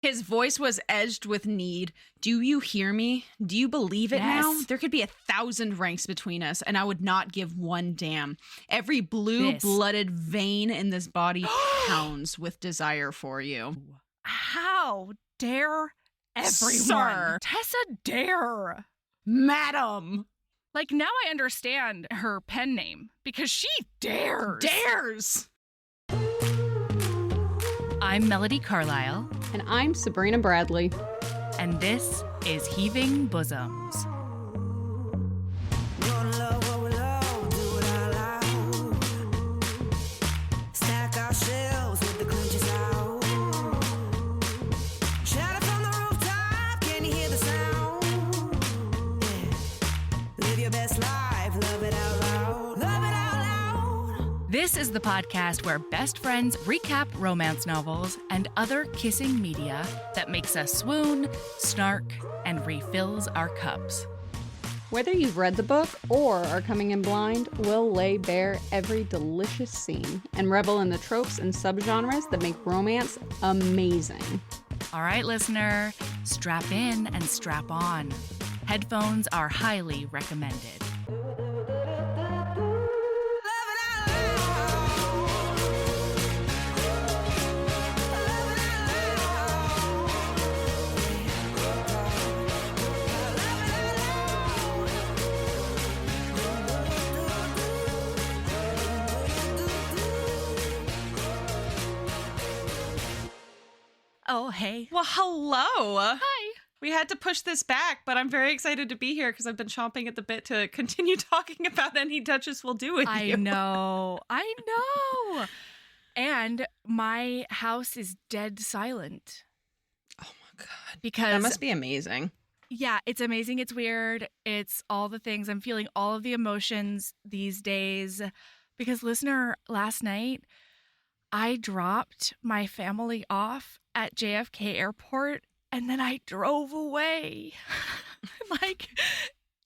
His voice was edged with need. Do you hear me? Do you believe it now? There could be 1,000 ranks between us, and I would not give one damn. Every blue-blooded vein in this body pounds with desire for you. How dare everyone? Sir. Tessa dare. Madam. Like, now I understand her pen name, because she dares. Dares. I'm Melody Carlisle. And I'm Sabrina Bradley. And this is Heaving Bosoms. This is the podcast where best friends recap romance novels and other kissing media that makes us swoon, snark, and refills our cups. Whether you've read the book or are coming in blind, we'll lay bare every delicious scene and revel in the tropes and subgenres that make romance amazing. All right, listener, strap in and strap on. Headphones are highly recommended. Oh, hey. Well, hello. Hi. We had to push this back, but I'm very excited to be here because I've been chomping at the bit to continue talking about any Duchess will do with you. I know. And my house is dead silent. Oh my God. Because that must be amazing. Yeah, it's amazing. It's weird. It's all the things. I'm feeling all of the emotions these days. Because, listener, last night, I dropped my family off at JFK Airport, and then I drove away. Like,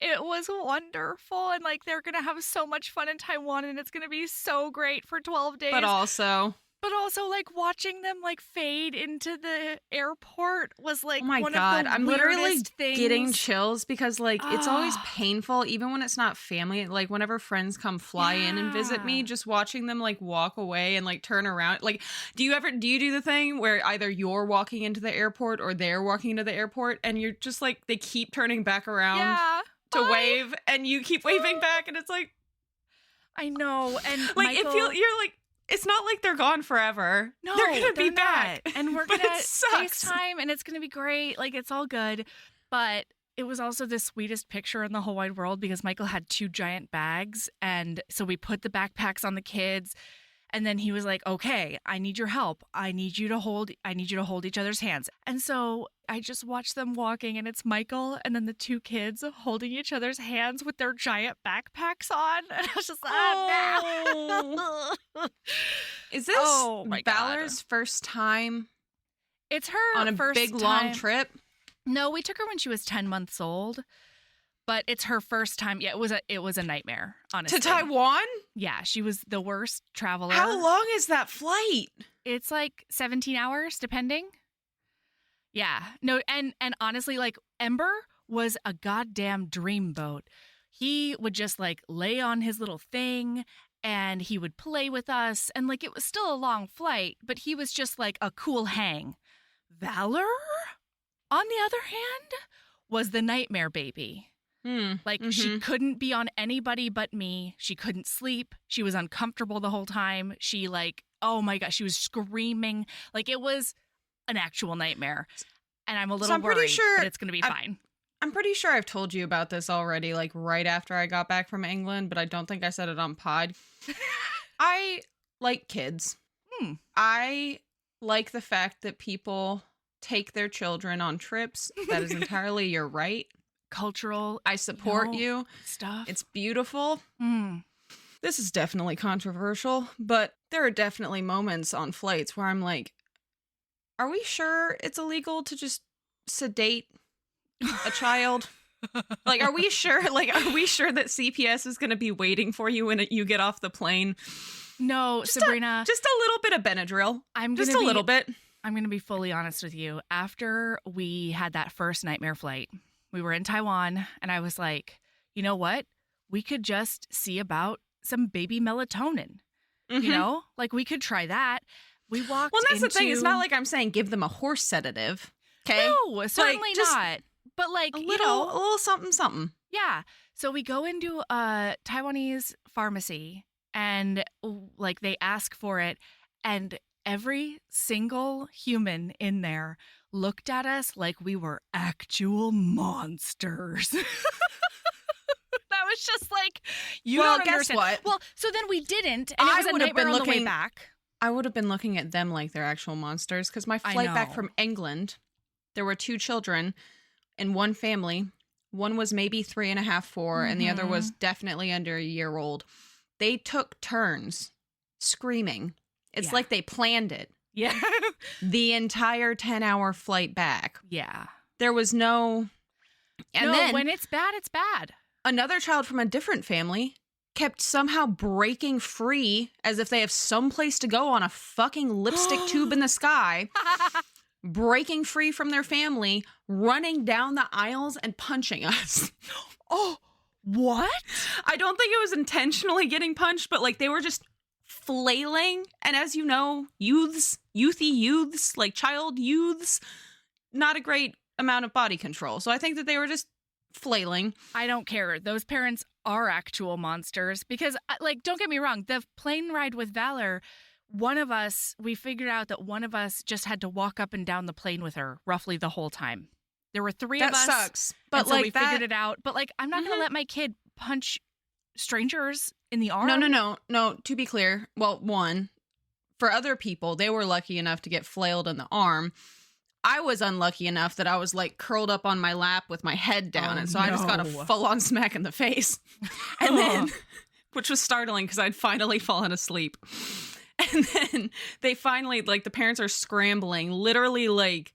it was wonderful, and like they're gonna have so much fun in Taiwan, and it's gonna be so great for 12 days. But also, like, watching them, like, fade into the airport was, like, oh my one God. of the I'm weirdest literally things. getting chills because, like, it's always painful, even when it's not family. Like, whenever friends come fly in and visit me, just watching them, like, walk away and, like, turn around. Like, do you do the thing where either you're walking into the airport or they're walking into the airport and you're just, like, they keep turning back around to wave and you keep waving back and it's like... I know. And like, Michael, you're like... It's not like they're gone forever. No, they're going to be back. And we're going to sucks. FaceTime, and it's going to be great. Like, it's all good. But it was also the sweetest picture in the whole wide world because Michael had 2 giant bags. And so we put the backpacks on the kids. And then he was like, okay, I need your help. I need you to hold each other's hands. And so I just watched them walking, and it's Michael and then the 2 kids holding each other's hands with their giant backpacks on. And I was just like, no. Is this Valor's first time? It's her on a first big, time. long trip? No, we took her when she was 10 months old. But it's her first time. Yeah, it was a nightmare, honestly. To Taiwan? Yeah, she was the worst traveler. How long is that flight? It's like 17 hours, depending. Yeah. No, and honestly, like, Ember was a goddamn dreamboat. He would just, like, lay on his little thing, and he would play with us. And, like, it was still a long flight, but he was just, like, a cool hang. Valor, on the other hand, was the nightmare baby. She couldn't be on anybody but me. She couldn't sleep. She was uncomfortable the whole time. She, like, oh my gosh, she was screaming. Like, it was an actual nightmare. And I'm a little worried, but it's going to be fine. I'm pretty sure I've told you about this already, like, right after I got back from England, but I don't think I said it on pod. I like kids. I like the fact that people take their children on trips. That is entirely your right. Cultural. I support you. Stuff. It's beautiful. This is definitely controversial, but there are definitely moments on flights where I'm like, are we sure it's illegal to just sedate a child? Like, are we sure that CPS is going to be waiting for you when you get off the plane? No, Sabrina. Just a little bit of Benadryl. Just a little bit. I'm going to be fully honest with you. After we had that first nightmare flight, we were in Taiwan, and I was like, you know what? We could just see about some baby melatonin. You know, like we could try that. We walked. Well, that's the thing. It's not like I'm saying give them a horse sedative. Okay. No, certainly not. But like a little something, something. Yeah. So we go into a Taiwanese pharmacy, and like they ask for it, and every single human in there looked at us like we were actual monsters. That was just like, you don't understand. What? Well, so then we didn't, and it was a nightmare on the way back. I would have been looking at them like they're actual monsters, because my flight back from England, there were 2 children in one family. One was maybe 3.5, 4, and the other was definitely under a year old. They took turns screaming. It's like they planned it. Yeah. The entire 10-hour flight back. Yeah. There was no... And then when it's bad, it's bad. Another child from a different family kept somehow breaking free as if they have someplace to go on a fucking lipstick tube in the sky, breaking free from their family, running down the aisles and punching us. Oh, what? I don't think it was intentionally getting punched, but like they were just flailing. And as you know, youthy youths, like child youths, not a great amount of body control. So I think that they were just flailing. I don't care. Those parents are actual monsters because, like, don't get me wrong, the plane ride with Valor, we figured out that one of us just had to walk up and down the plane with her roughly the whole time. There were 3 of us. That sucks. But so we figured it out. But like, I'm not going to let my kid punch strangers in the arm. No. To be clear, well, one, for other people, they were lucky enough to get flailed in the arm. I was unlucky enough that I was like curled up on my lap with my head down. And so I just got a full-on smack in the face. And then, which was startling because I'd finally fallen asleep. And then they finally, like, the parents are scrambling, literally like,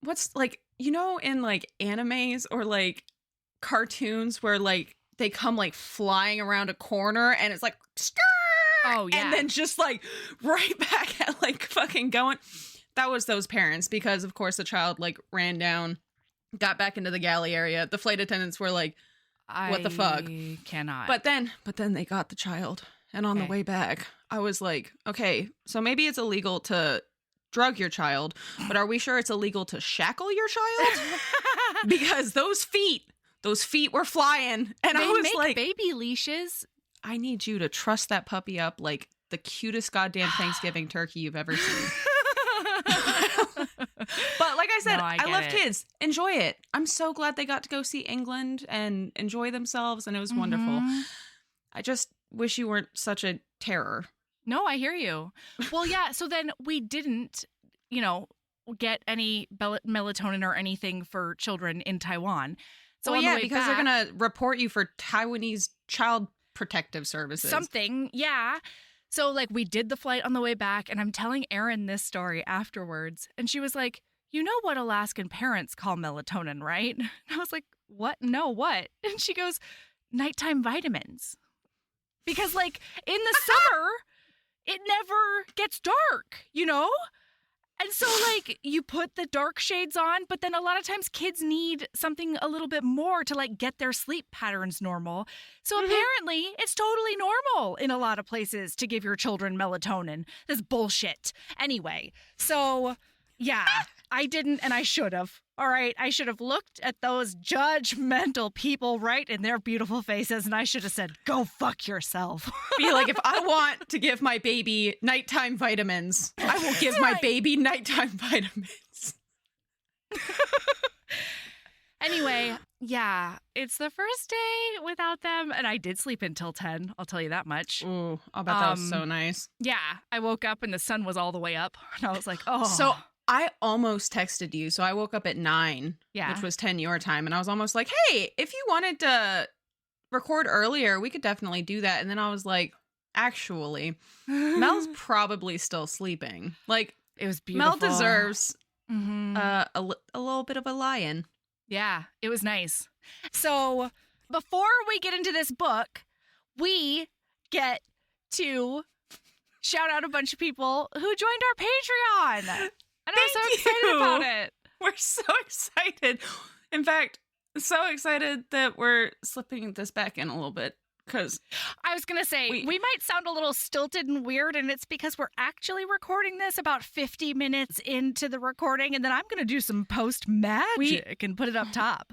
what's like, you know, in like animes or like cartoons where like they come like flying around a corner and it's like, skrrr! Oh, yeah. And then just like right back at like fucking going. That was those parents, because of course the child like ran down, got back into the galley area. The flight attendants were like, what the fuck? I cannot. But then they got the child. And on the way back, I was like, okay, so maybe it's illegal to drug your child, but are we sure it's illegal to shackle your child? Because those feet were flying. And I was make like, baby leashes. I need you to truss that puppy up like the cutest goddamn Thanksgiving turkey you've ever seen. But like I said, I love kids. Enjoy it. I'm so glad they got to go see England and enjoy themselves, and it was wonderful. I just wish you weren't such a terror. No, I hear you. Well, yeah, so then we didn't, get any melatonin or anything for children in Taiwan. So well, yeah, because they're going to report you for Taiwanese Child Protective Services. Something, yeah. So, like, we did the flight on the way back, and I'm telling Erin this story afterwards. And she was like, you know what Alaskan parents call melatonin, right? And I was like, what? No, what? And she goes, nighttime vitamins. Because, like, in the summer, it never gets dark, And so, like, you put the dark shades on, but then a lot of times kids need something a little bit more to, like, get their sleep patterns normal. So apparently it's totally normal in a lot of places to give your children melatonin. This bullshit. Anyway, so, yeah, I didn't, and I should have. All right, I should have looked at those judgmental people right in their beautiful faces, and I should have said, go fuck yourself. Be like, if I want to give my baby nighttime vitamins, I will give my baby nighttime vitamins. Anyway, yeah, it's the first day without them, and I did sleep until 10, I'll tell you that much. Ooh, I'll bet that was so nice. Yeah, I woke up and the sun was all the way up, and I was like, oh. So I almost texted you. So I woke up at 9, which was 10 your time. And I was almost like, hey, if you wanted to record earlier, we could definitely do that. And then I was like, actually, Mel's probably still sleeping. Like, it was beautiful. Mel deserves a little bit of a lie-in. Yeah, it was nice. So before we get into this book, we get to shout out a bunch of people who joined our Patreon. And I'm so Thank excited you. about it. We're so excited. In fact, so excited that we're slipping this back in a little bit because I was going to say, we might sound a little stilted and weird, and it's because we're actually recording this about 50 minutes into the recording, and then I'm going to do some post magic and put it up top.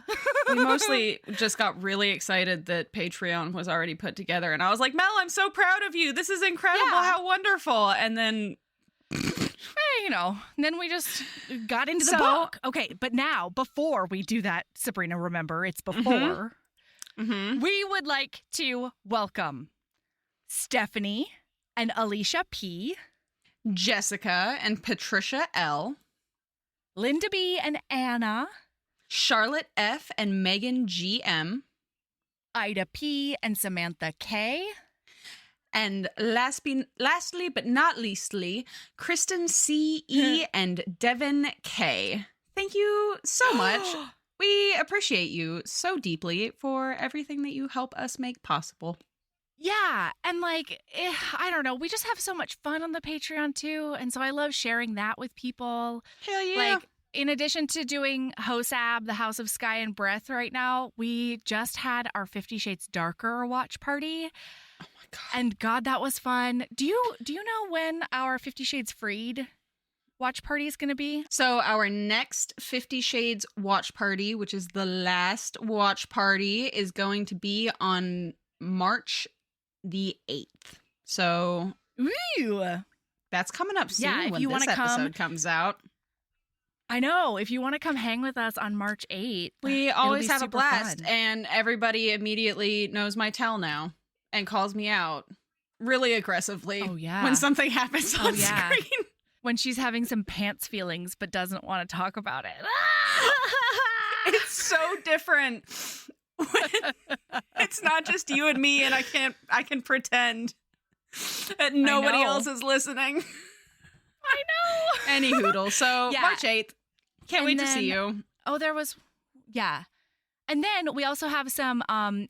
we mostly just got really excited that Patreon was already put together. And I was like, Mel, I'm so proud of you. This is incredible. Yeah. How wonderful. And then... Hey, then we just got into the book. Okay, but now, before we do that, Sabrina, remember, it's before... Mm-hmm. We would like to welcome Stephanie and Alicia P., Jessica and Patricia L., Linda B. and Anna, Charlotte F. and Megan G.M., Ida P. and Samantha K., and lastly but not leastly, Kristen C.E. and Devin K. Thank you so much. We appreciate you so deeply for everything that you help us make possible. Yeah, and I don't know, we just have so much fun on the Patreon too, and so I love sharing that with people. Hell yeah. In addition to doing HOSAB, the House of Sky and Breath right now, we just had our 50 Shades Darker watch party. Oh my God. And God, that was fun. Do you know when our 50 Shades Freed watch party is going to be? So our next 50 Shades watch party, which is the last watch party, is going to be on March the 8th. So Ooh. that's coming up soon. Yeah, if when you this wanna come- episode comes out. I know. If you want to come hang with us on March 8th, We it'll always be have a super blast, fun. and everybody immediately knows my tell now and calls me out really aggressively Oh, yeah. when something happens on yeah. screen. When she's having some pants feelings but doesn't want to talk about it. It's so different. It's not just you and me, and I can pretend that nobody know. else is listening. I know. Any hoodle. So Yeah. March 8th. Can't And wait to then- see you. Oh, there was, yeah. And then we also have some,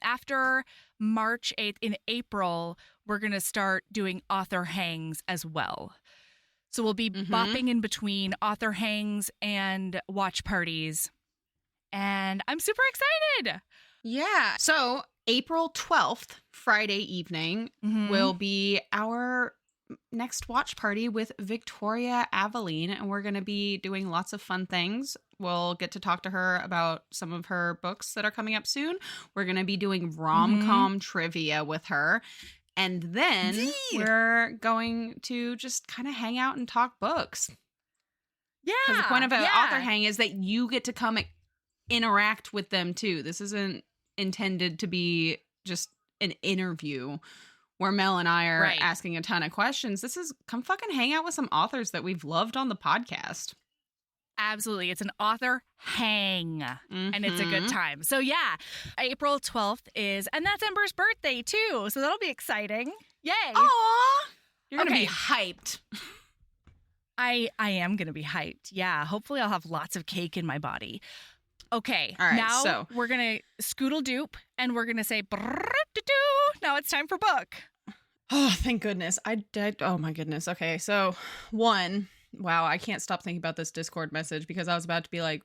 after March 8th in April, we're going to start doing author hangs as well. So we'll be bopping in between author hangs and watch parties. And I'm super excited. Yeah. So April 12th, Friday evening, will be our next watch party with Victoria Aveline, and we're going to be doing lots of fun things. We'll get to talk to her about some of her books that are coming up soon. We're going to be doing rom-com trivia with her. And then we're going to just kind of hang out and talk books. Yeah. Because the point of an author hang is that you get to come interact with them too. This isn't intended to be just an interview where Mel and I are asking a ton of questions. This is come fucking hang out with some authors that we've loved on the podcast. Absolutely. It's an author hang, and it's a good time. So yeah, April 12th is, and that's Ember's birthday too. So that'll be exciting. Yay. Aw! You're going to be Okay. hyped. I am going to be hyped. Yeah. Hopefully I'll have lots of cake in my body. Okay. All right, now so- we're going to scoodle doop and we're going to say, brrr-doo-doo. Now it's time for book. Oh, thank goodness. I did. Oh my goodness. Okay. So wow, I can't stop thinking about this Discord message because I was about to be like,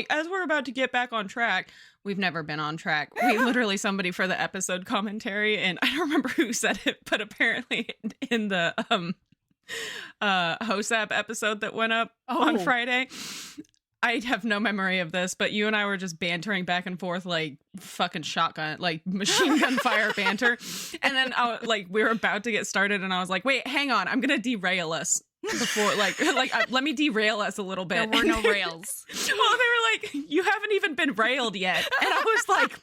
as we're about to get back on track, we've never been on track. We literally, somebody for the episode commentary, and I don't remember who said it, but apparently in the HOSAB episode that went up on Friday, I have no memory of this, but you and I were just bantering back and forth like fucking shotgun, like machine gun fire banter. And then we were about to get started and I was like, wait, hang on. I'm going to derail us before let me derail us a little bit. There were no rails. Well, they were like, you haven't even been railed yet. And I was like,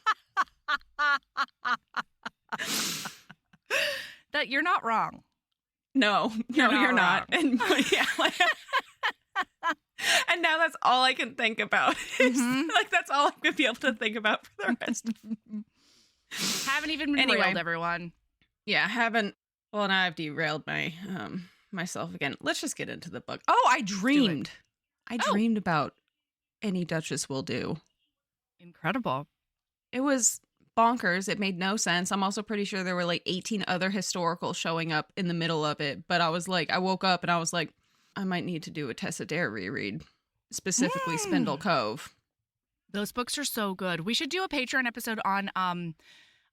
That you're not wrong. no, you're not. And yeah, and now that's all I can think about. That's all I'm going to be able to think about for the rest of Haven't even been railed, everyone. Yeah, haven't. Well, now I've derailed myself again. Let's just get into the book. Oh, I dreamed. I dreamed about Any Duchess Will Do. Incredible. It was bonkers. It made no sense. I'm also pretty sure there were like 18 other historicals showing up in the middle of it. But I was like, I woke up and I was like, I might need to do a Tessa Dare reread, specifically Spindle Cove. Those books are so good. We should do a Patreon episode on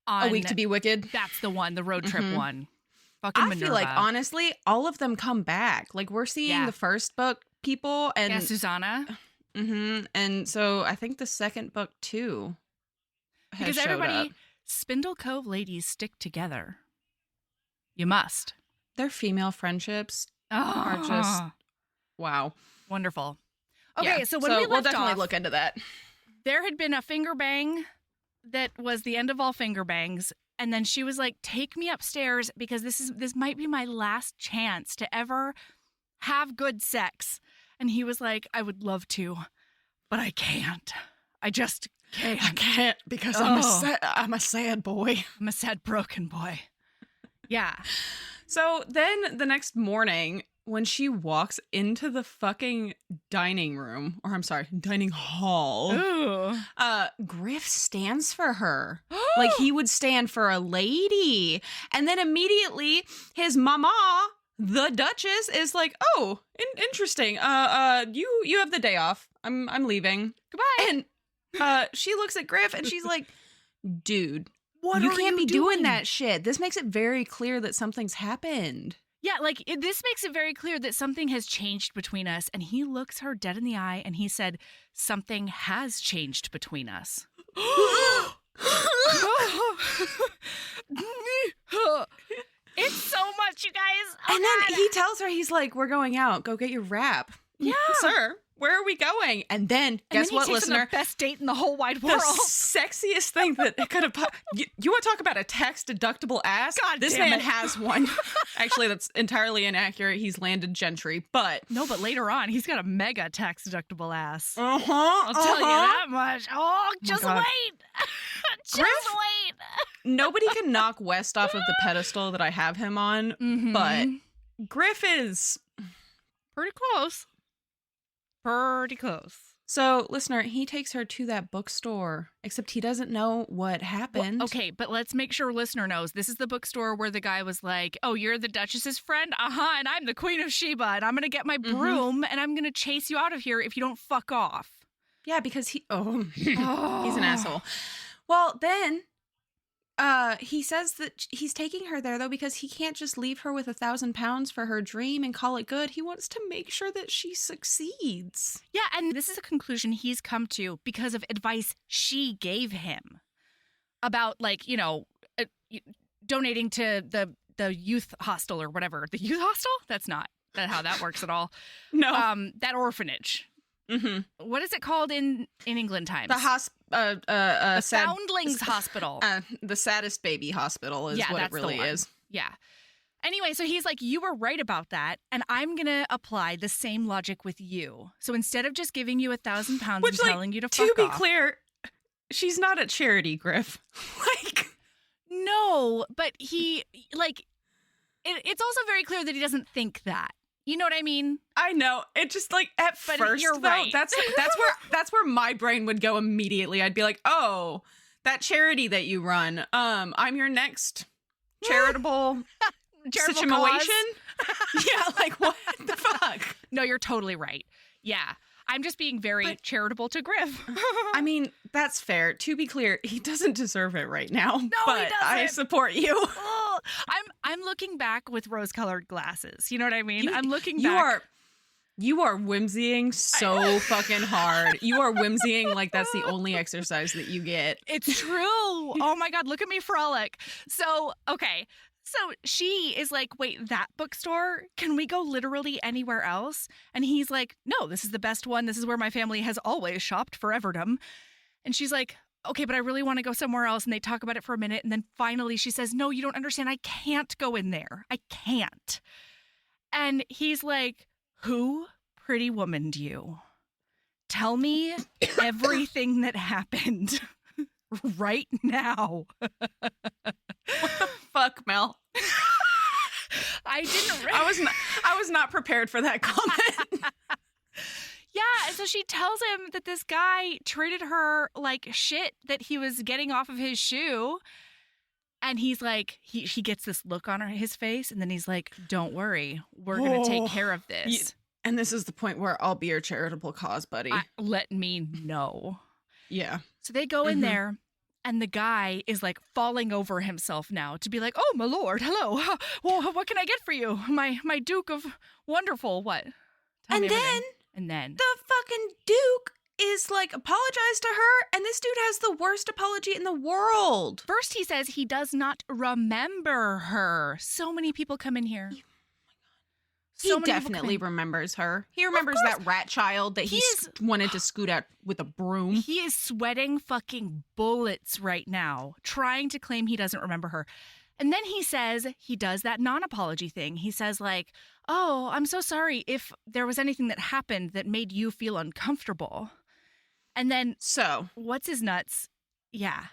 A Week to Be Wicked. That's the one, the road trip one. Fucking I Minerva. feel like, honestly, all of them come back. Like, we're seeing the first book, people, and... Yeah, Susanna. And so I think the second book, too, has because showed everybody, up. Spindle Cove ladies stick together. You must. Their female friendships are just... Wow. Wonderful. Okay, Yeah. so when we left we'll definitely off, look into that. there had been a finger bang that was the end of all finger bangs. And then she was like, take me upstairs because this might be my last chance to ever have good sex. And he was like, I would love to, but I can't. I just can't. I can't because I'm a sad boy. I'm a sad, broken boy. Yeah. So then the next morning, when she walks into the fucking dining room, or I'm sorry, dining hall, Ooh. Griff stands for her. Like he would stand for a lady. And then immediately his mama, the Duchess, is like, oh, interesting. You have the day off. I'm leaving. Goodbye. And she looks at Griff and she's like, dude, What you are can't you be doing doing? that shit. This makes it very clear that something's happened. Yeah, like this makes it very clear that something has changed between us. And he looks her dead in the eye and he said, something has changed between us. It's so much, you guys. Oh, And then God. he tells her, he's like, we're going out. Go get your wrap. Yeah. Sir, where are we going? And then, guess then what, he takes them listener? the best date in the whole wide The world. sexiest thing that could have... You want to talk about a tax-deductible ass? God this damn man it. has one. Actually, that's entirely inaccurate. He's landed gentry, but... No, but later on, he's got a mega tax deductible ass. Uh-huh, I'll tell you that much. Oh, just God. wait. Just Griff? wait. Nobody can knock West off of the pedestal that I have him on, Mhm. but Griff is... Pretty close. Pretty close. So, listener, he takes her to that bookstore, except he doesn't know what happened. Well, okay, but let's make sure listener knows. This is the bookstore where the guy was like, oh, you're the Duchess's friend? Uh-huh, and I'm the Queen of Sheba, and I'm going to get my broom, and I'm going to chase you out of here if you don't fuck off. Yeah, because he... Oh, Oh. he's an asshole. Well, then... he says that he's taking her there, though, because he can't just leave her with £1,000 for her dream and call it good. He wants to make sure that she succeeds. Yeah, and this is a conclusion he's come to because of advice she gave him about, like, you know, donating to the youth hostel or whatever. The youth hostel? That's not how that works at all. No. That orphanage. Mm-hmm. What is it called in England times? The Foundlings Hospital. The saddest baby hospital is what it that's really the one. is. Yeah. Anyway, so he's like, you were right about that, and I'm going to apply the same logic with you. So instead of just giving you £1,000 and Which, like, telling you to fuck to be off. clear, she's not a charity, Griff. Like, No, but he, like, it's also very clear that he doesn't think that. You know what I mean? I know. It just, like, at But first, you're though, right. that's where my brain would go immediately. I'd be like, oh, that charity that you run, I'm your next charitable situation. cause. Yeah, like, what the fuck? No, you're totally right. Yeah. I'm just being very charitable to Griff. I mean, that's fair. To be clear, he doesn't deserve it right now. No, but he doesn't. I support you. Oh, I'm looking back with rose-colored glasses. You know what I mean? I'm looking You back. You are whimsying so fucking hard. You are whimsying like that's the only exercise that you get. It's true. Oh my God, look at me frolic. So, okay. So she is like, wait, that bookstore? Can we go literally anywhere else? And he's like, no, this is the best one. This is where my family has always shopped for Everdom. And she's like, okay, but I really want to go somewhere else. And they talk about it for a minute. And then finally she says, no, you don't understand. I can't go in there. I can't. And he's like, who pretty womaned you? Tell me everything that happened right now. What the fuck, Mel? I didn't. I was not prepared for that comment. Yeah, and so she tells him that this guy treated her like shit, that he was getting off of his shoe. And he's like, he gets this look on his face, and then he's like, don't worry, we're going to take care of this. And this is the point where I'll be your charitable cause, buddy. Let me know. Yeah. So they go in there, and the guy is like falling over himself now to be like, oh, my lord, hello. Well, what can I get for you? My Duke of Wonderful, what? And then the fucking Duke is like, apologize to her, and this dude has the worst apology in the world. First he says he does not remember her. So many people come in here. He definitely remembers her. He remembers that rat child that he wanted to scoot out with a broom. He is sweating fucking bullets right now, trying to claim he doesn't remember her. And then he says he does that non-apology thing. He says like, oh, I'm so sorry if there was anything that happened that made you feel uncomfortable. And then, what's his nuts? Yeah.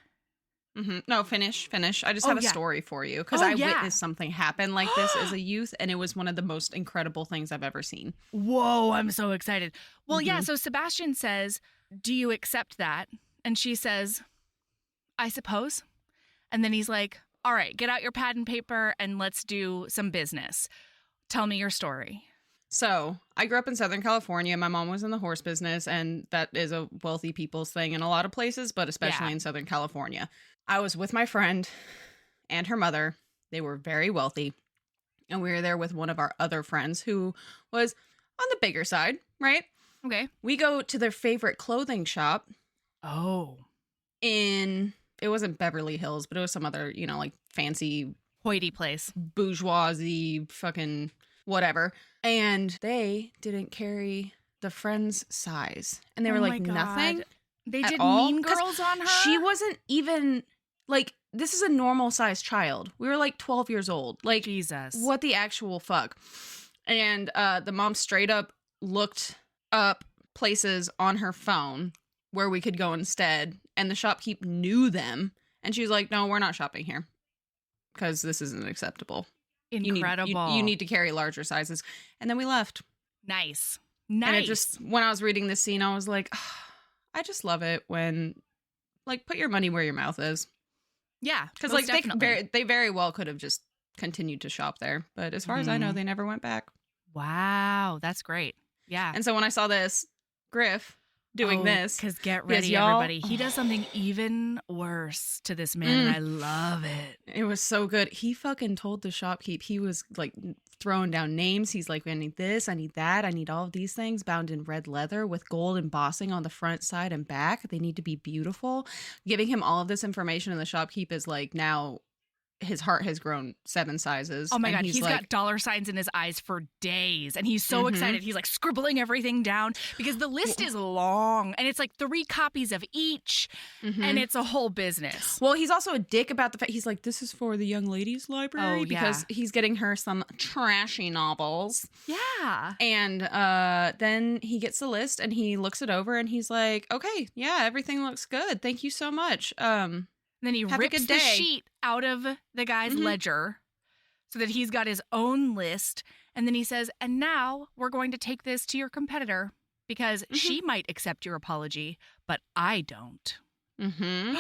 No, finish. I just have a story for you because I witnessed something happen like this as a youth, and it was one of the most incredible things I've ever seen. Whoa, I'm so excited. Well, yeah, so Sebastian says, do you accept that? And she says, I suppose. And then he's like, all right, get out your pad and paper and let's do some business. Tell me your story. So I grew up in Southern California. My mom was in the horse business, and that is a wealthy people's thing in a lot of places, but especially in Southern California. I was with my friend and her mother. They were very wealthy, and we were there with one of our other friends who was on the bigger side, right? Okay. We go to their favorite clothing shop. Oh. It wasn't Beverly Hills, but it was some other, like fancy hoity place. Bourgeoisie fucking whatever. And they didn't carry the friend's size. And they were like, nothing. They did all. Mean Girls on her? She wasn't even like, this is a normal sized child. We were like 12 years old. Like, Jesus. What the actual fuck? And the mom straight up looked up places on her phone where we could go instead. And the shopkeep knew them. And she was like, no, we're not shopping here because this isn't acceptable. Incredible. You need to carry larger sizes. And then we left. Nice. And it just, when I was reading this scene, I was like, oh, I just love it when, like, put your money where your mouth is. Yeah. Because, like, they very well could have just continued to shop there. But as far as I know, they never went back. Wow. That's great. Yeah. And so when I saw this, Griff doing this. Because get ready, everybody. He does something even worse to this man, and I love it. It was so good. He fucking told the shopkeep, he was like throwing down names. He's like, I need this, I need that, I need all of these things bound in red leather with gold embossing on the front, side, and back. They need to be beautiful. Giving him all of this information, and the shopkeep is like, now his heart has grown 7 sizes. Oh my God, he's got dollar signs in his eyes for days. And he's so excited. He's like scribbling everything down because the list is long and it's like 3 copies of each. And it's a whole business. Well, he's also a dick about the fact he's like, this is for the young ladies library because he's getting her some trashy novels. Yeah. And then he gets the list and he looks it over and he's like, okay, yeah, everything looks good. Thank you so much. And then he rips the sheet out of the guy's ledger so that he's got his own list. And then he says, and now we're going to take this to your competitor because she might accept your apology, but I don't. And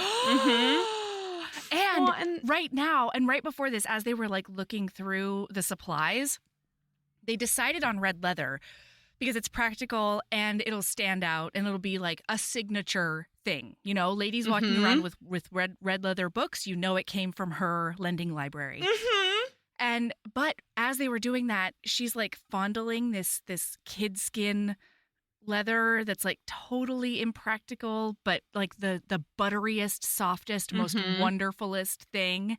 right now, and right before this, as they were like looking through the supplies, they decided on red leather because it's practical and it'll stand out and it'll be like a signature thing. You know, ladies walking around with red leather books, you know it came from her lending library. But as they were doing that, she's like fondling this kid skin leather that's like totally impractical, but like the butteriest, softest, most wonderfulest thing.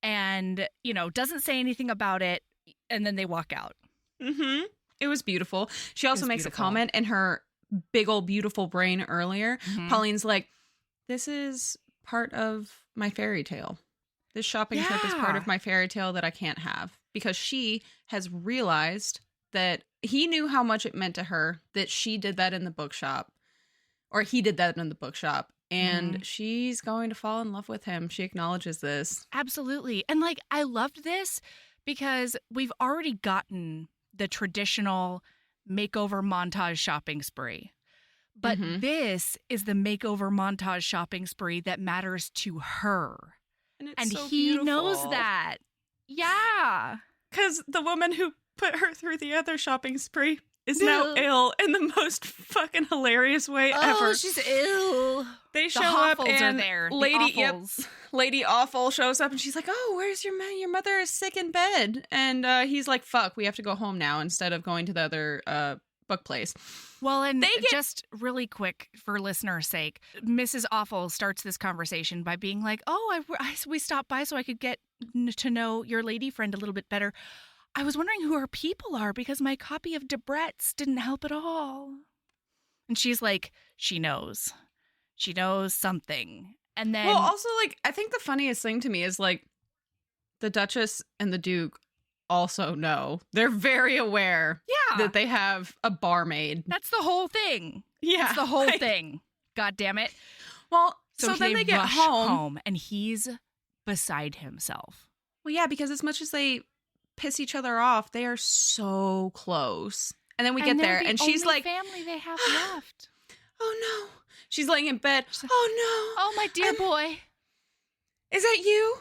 And, you know, doesn't say anything about it. And then they walk out. It was beautiful. She also makes a comment in her big old beautiful brain earlier. Pauline's like, this is part of my fairy tale. This shopping trip is part of my fairy tale that I can't have because she has realized that he knew how much it meant to her that she did that in the bookshop or he did that in the bookshop. And she's going to fall in love with him. She acknowledges this. Absolutely. And like, I loved this because we've already gotten the traditional makeover montage shopping spree. But this is the makeover montage shopping spree that matters to her. And so he knows that. Yeah. Because the woman who put her through the other shopping spree is now ill in the most fucking hilarious way ever. Oh, she's ill. They show up and Lady Awful shows up and she's like, "Oh, where's your man? Your mother is sick in bed." And he's like, "Fuck, we have to go home now instead of going to the other book place." Well, and just really quick for listeners' sake, Mrs. Awful starts this conversation by being like, "Oh, we stopped by so I could get to know your lady friend a little bit better. I was wondering who her people are because my copy of Debrett's didn't help at all." And she's like, she knows. She knows something. And then... Well, also, like, I think the funniest thing to me is, like, the Duchess and the Duke also know. They're very aware that they have a barmaid. That's the whole thing. Yeah. That's the whole thing. God damn it. Well, so then they get home. And he's beside himself. Well, yeah, because as much as they piss each other off, they are so close. And then we get there and she's like, family they have left. "Oh no." She's laying in bed. "Oh no. Oh, my dear boy. Is that you?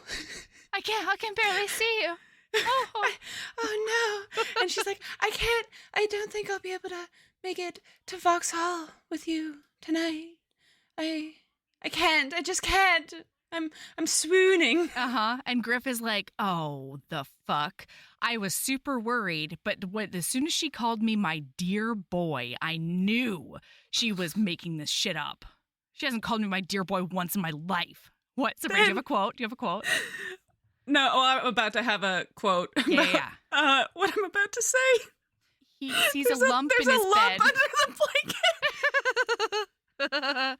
I can barely see you. Oh. Oh no." And she's like, I don't think I'll be able to make it to Vauxhall with you tonight. I can't. I just can't. I'm swooning. And Griff is like, "Oh, the fuck. I was super worried, but as soon as she called me my dear boy, I knew she was making this shit up. She hasn't called me my dear boy once in my life." What, Sabrina, do you have a quote? No, I'm about to have a quote. Yeah. What I'm about to say. He sees a lump in his bed. There's a lump under the blanket.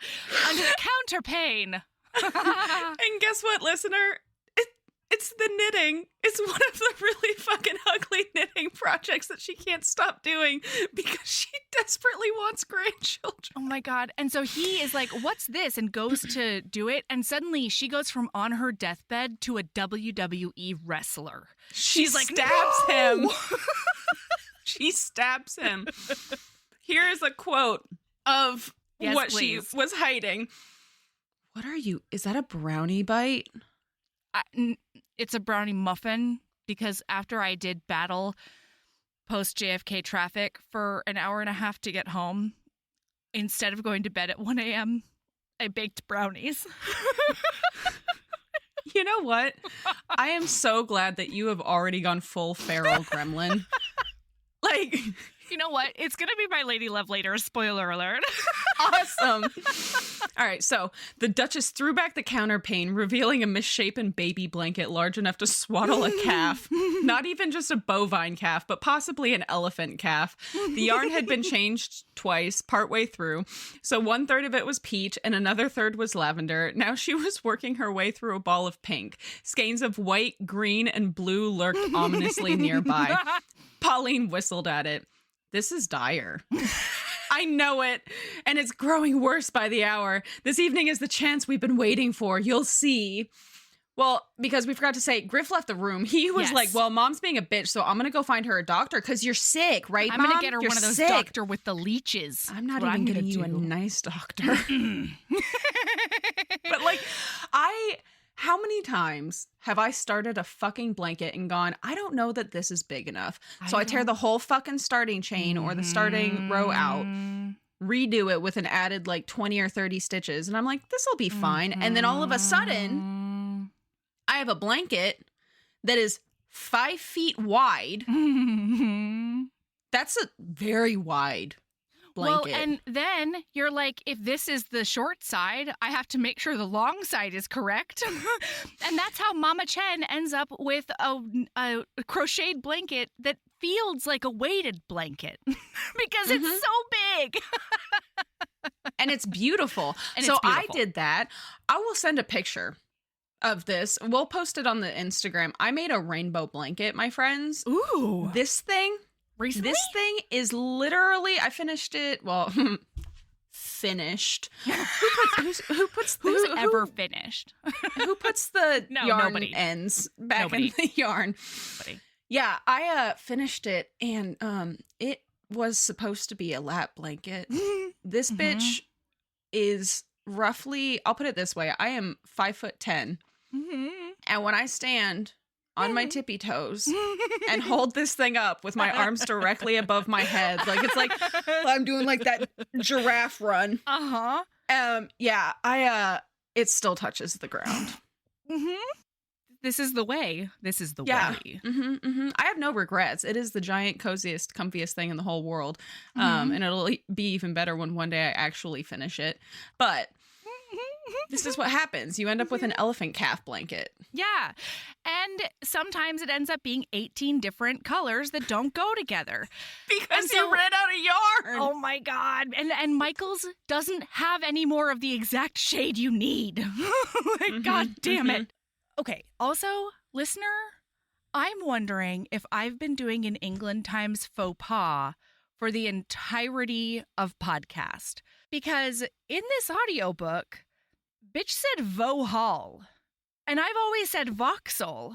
Under the counterpane. And guess what, listener? It's the knitting. It's one of the really fucking ugly knitting projects that she can't stop doing because she desperately wants grandchildren. Oh my God. And so he is like, "What's this?" and goes to do it. And suddenly she goes from on her deathbed to a WWE wrestler. She's like, stabs him. She stabs him. Here's a quote of what she was hiding. "What are you? Is that a brownie bite?" It's a brownie muffin because after I did battle post JFK traffic for an hour and a half to get home, instead of going to bed at 1 a.m., I baked brownies. You know what? I am so glad that you have already gone full feral gremlin. Like... You know what? It's going to be my lady love later. Spoiler alert. Awesome. All right. So the Duchess threw back the counterpane, revealing a misshapen baby blanket large enough to swaddle a calf. Not even just a bovine calf, but possibly an elephant calf. The yarn had been changed twice, partway through. So 1/3 of it was peach and another third was lavender. Now she was working her way through a ball of pink. Skeins of white, green, and blue lurked ominously nearby. Pauline whistled at it. "This is dire." "I know it, and it's growing worse by the hour. This evening is the chance we've been waiting for. You'll see." Well, because we forgot to say, Griff left the room. He was like, "Well, Mom's being a bitch, so I'm going to go find her a doctor because you're sick, right, I'm Mom? going to get her You're one of those sick. doctor with the leeches. I'm not even getting you a nice doctor." But like, how many times have I started a fucking blanket and gone, I don't know that this is big enough. So I tear the whole fucking starting chain or the starting row out, redo it with an added like 20 or 30 stitches. And I'm like, this will be fine. And then all of a sudden, I have a blanket that is 5 feet wide. That's a very wide blanket. Well, and then you're like, if this is the short side, I have to make sure the long side is correct. And that's how Mama Chen ends up with a crocheted blanket that feels like a weighted blanket because it's so big. And it's beautiful. I did that. I will send a picture of this. We'll post it on the Instagram. I made a rainbow blanket, my friends. Ooh. This thing... Recently? This thing is literally, I finished it, well, finished. Who's ever finished? Who puts the yarn nobody. ends back in the yarn? Nobody. Yeah, I finished it and it was supposed to be a lap blanket. This bitch is roughly, I'll put it this way, I am 5'10", and when I stand on my tippy toes and hold this thing up with my arms directly above my head, like it's like I'm doing like that giraffe run. Yeah, it still touches the ground. This is the way. This is the way. I have no regrets. It is the giant, coziest, comfiest thing in the whole world. And it'll be even better when one day I actually finish it. But this is what happens. You end up with an elephant calf blanket. Yeah. And sometimes it ends up being 18 different colors that don't go together. Because you ran out of yarn. Oh my God. And Michael's doesn't have any more of the exact shade you need. Like, God damn it. Okay, also, listener, I'm wondering if I've been doing an England Times faux pas for the entirety of podcast. Because in this audiobook, bitch said Vauxhall, and I've always said Vauxhall.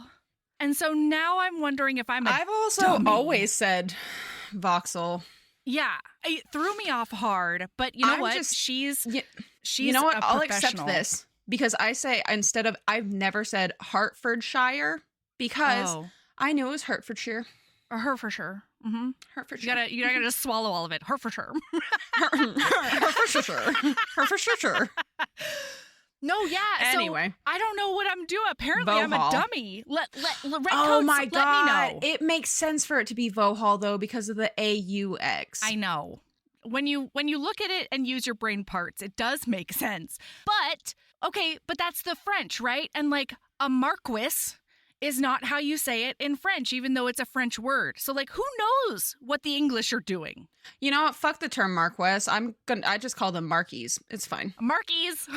And so now I'm wondering if I've also always said Vauxhall. Yeah, it threw me off hard, but you know what? She's you know what? I'll accept this. Because I've never said Hertfordshire because I knew it was Hertfordshire. Or Hertfordshire. Hertfordshire. You gotta just swallow all of it. Hertfordshire. Hertfordshire. No, yeah. Anyway. So I don't know what I'm doing. Apparently I'm a dummy. Oh my God. Let me know. It makes sense for it to be Vauxhall though because of the AUX. I know. When you look at it and use your brain parts, it does make sense. But okay, but that's the French, right? And like a marquis is not how you say it in French, even though it's a French word. So like, who knows what the English are doing? You know what? Fuck the term marquis. I just call them marquies. It's fine. Marquies.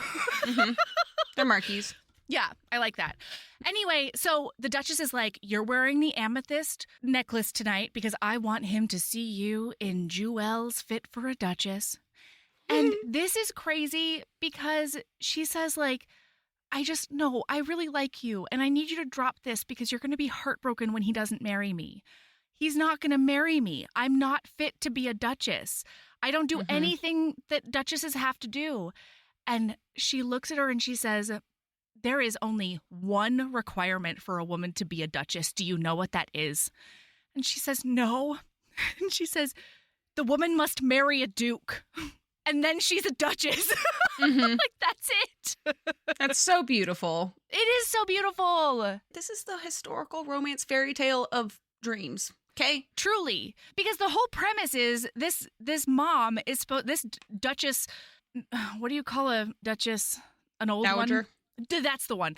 They're marquies. Yeah, I like that. Anyway, so the Duchess is like, you're wearing the amethyst necklace tonight because I want him to see you in jewels fit for a Duchess. And this is crazy because she says like, I really like you and I need you to drop this because you're going to be heartbroken when he doesn't marry me. He's not going to marry me. I'm not fit to be a Duchess. I don't do anything that Duchesses have to do. And she looks at her and she says, there is only one requirement for a woman to be a Duchess. Do you know what that is? And she says, no. And she says, the woman must marry a duke. And then she's a Duchess. Like, that's it. That's so beautiful. It is so beautiful. This is the historical romance fairy tale of dreams. Okay? Truly. Because the whole premise is this mom is this Duchess, what do you call a Duchess? An old Dowager? One? That's the one.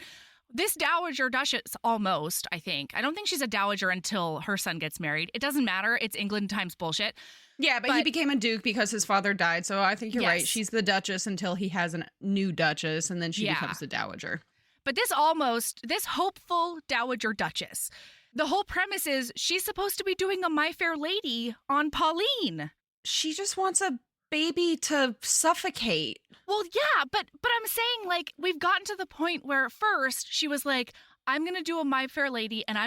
This Dowager Duchess, almost, I think. I don't think she's a Dowager until her son gets married. It doesn't matter. It's England Times bullshit. Yeah, but he became a duke because his father died. So I think you're right. She's the Duchess until he has a new Duchess, and then she becomes the Dowager. But this hopeful Dowager Duchess, the whole premise is she's supposed to be doing a My Fair Lady on Pauline. She just wants a baby to suffocate. Well, yeah, but I'm saying, like, we've gotten to the point where first she was like, I'm going to do a My Fair Lady and I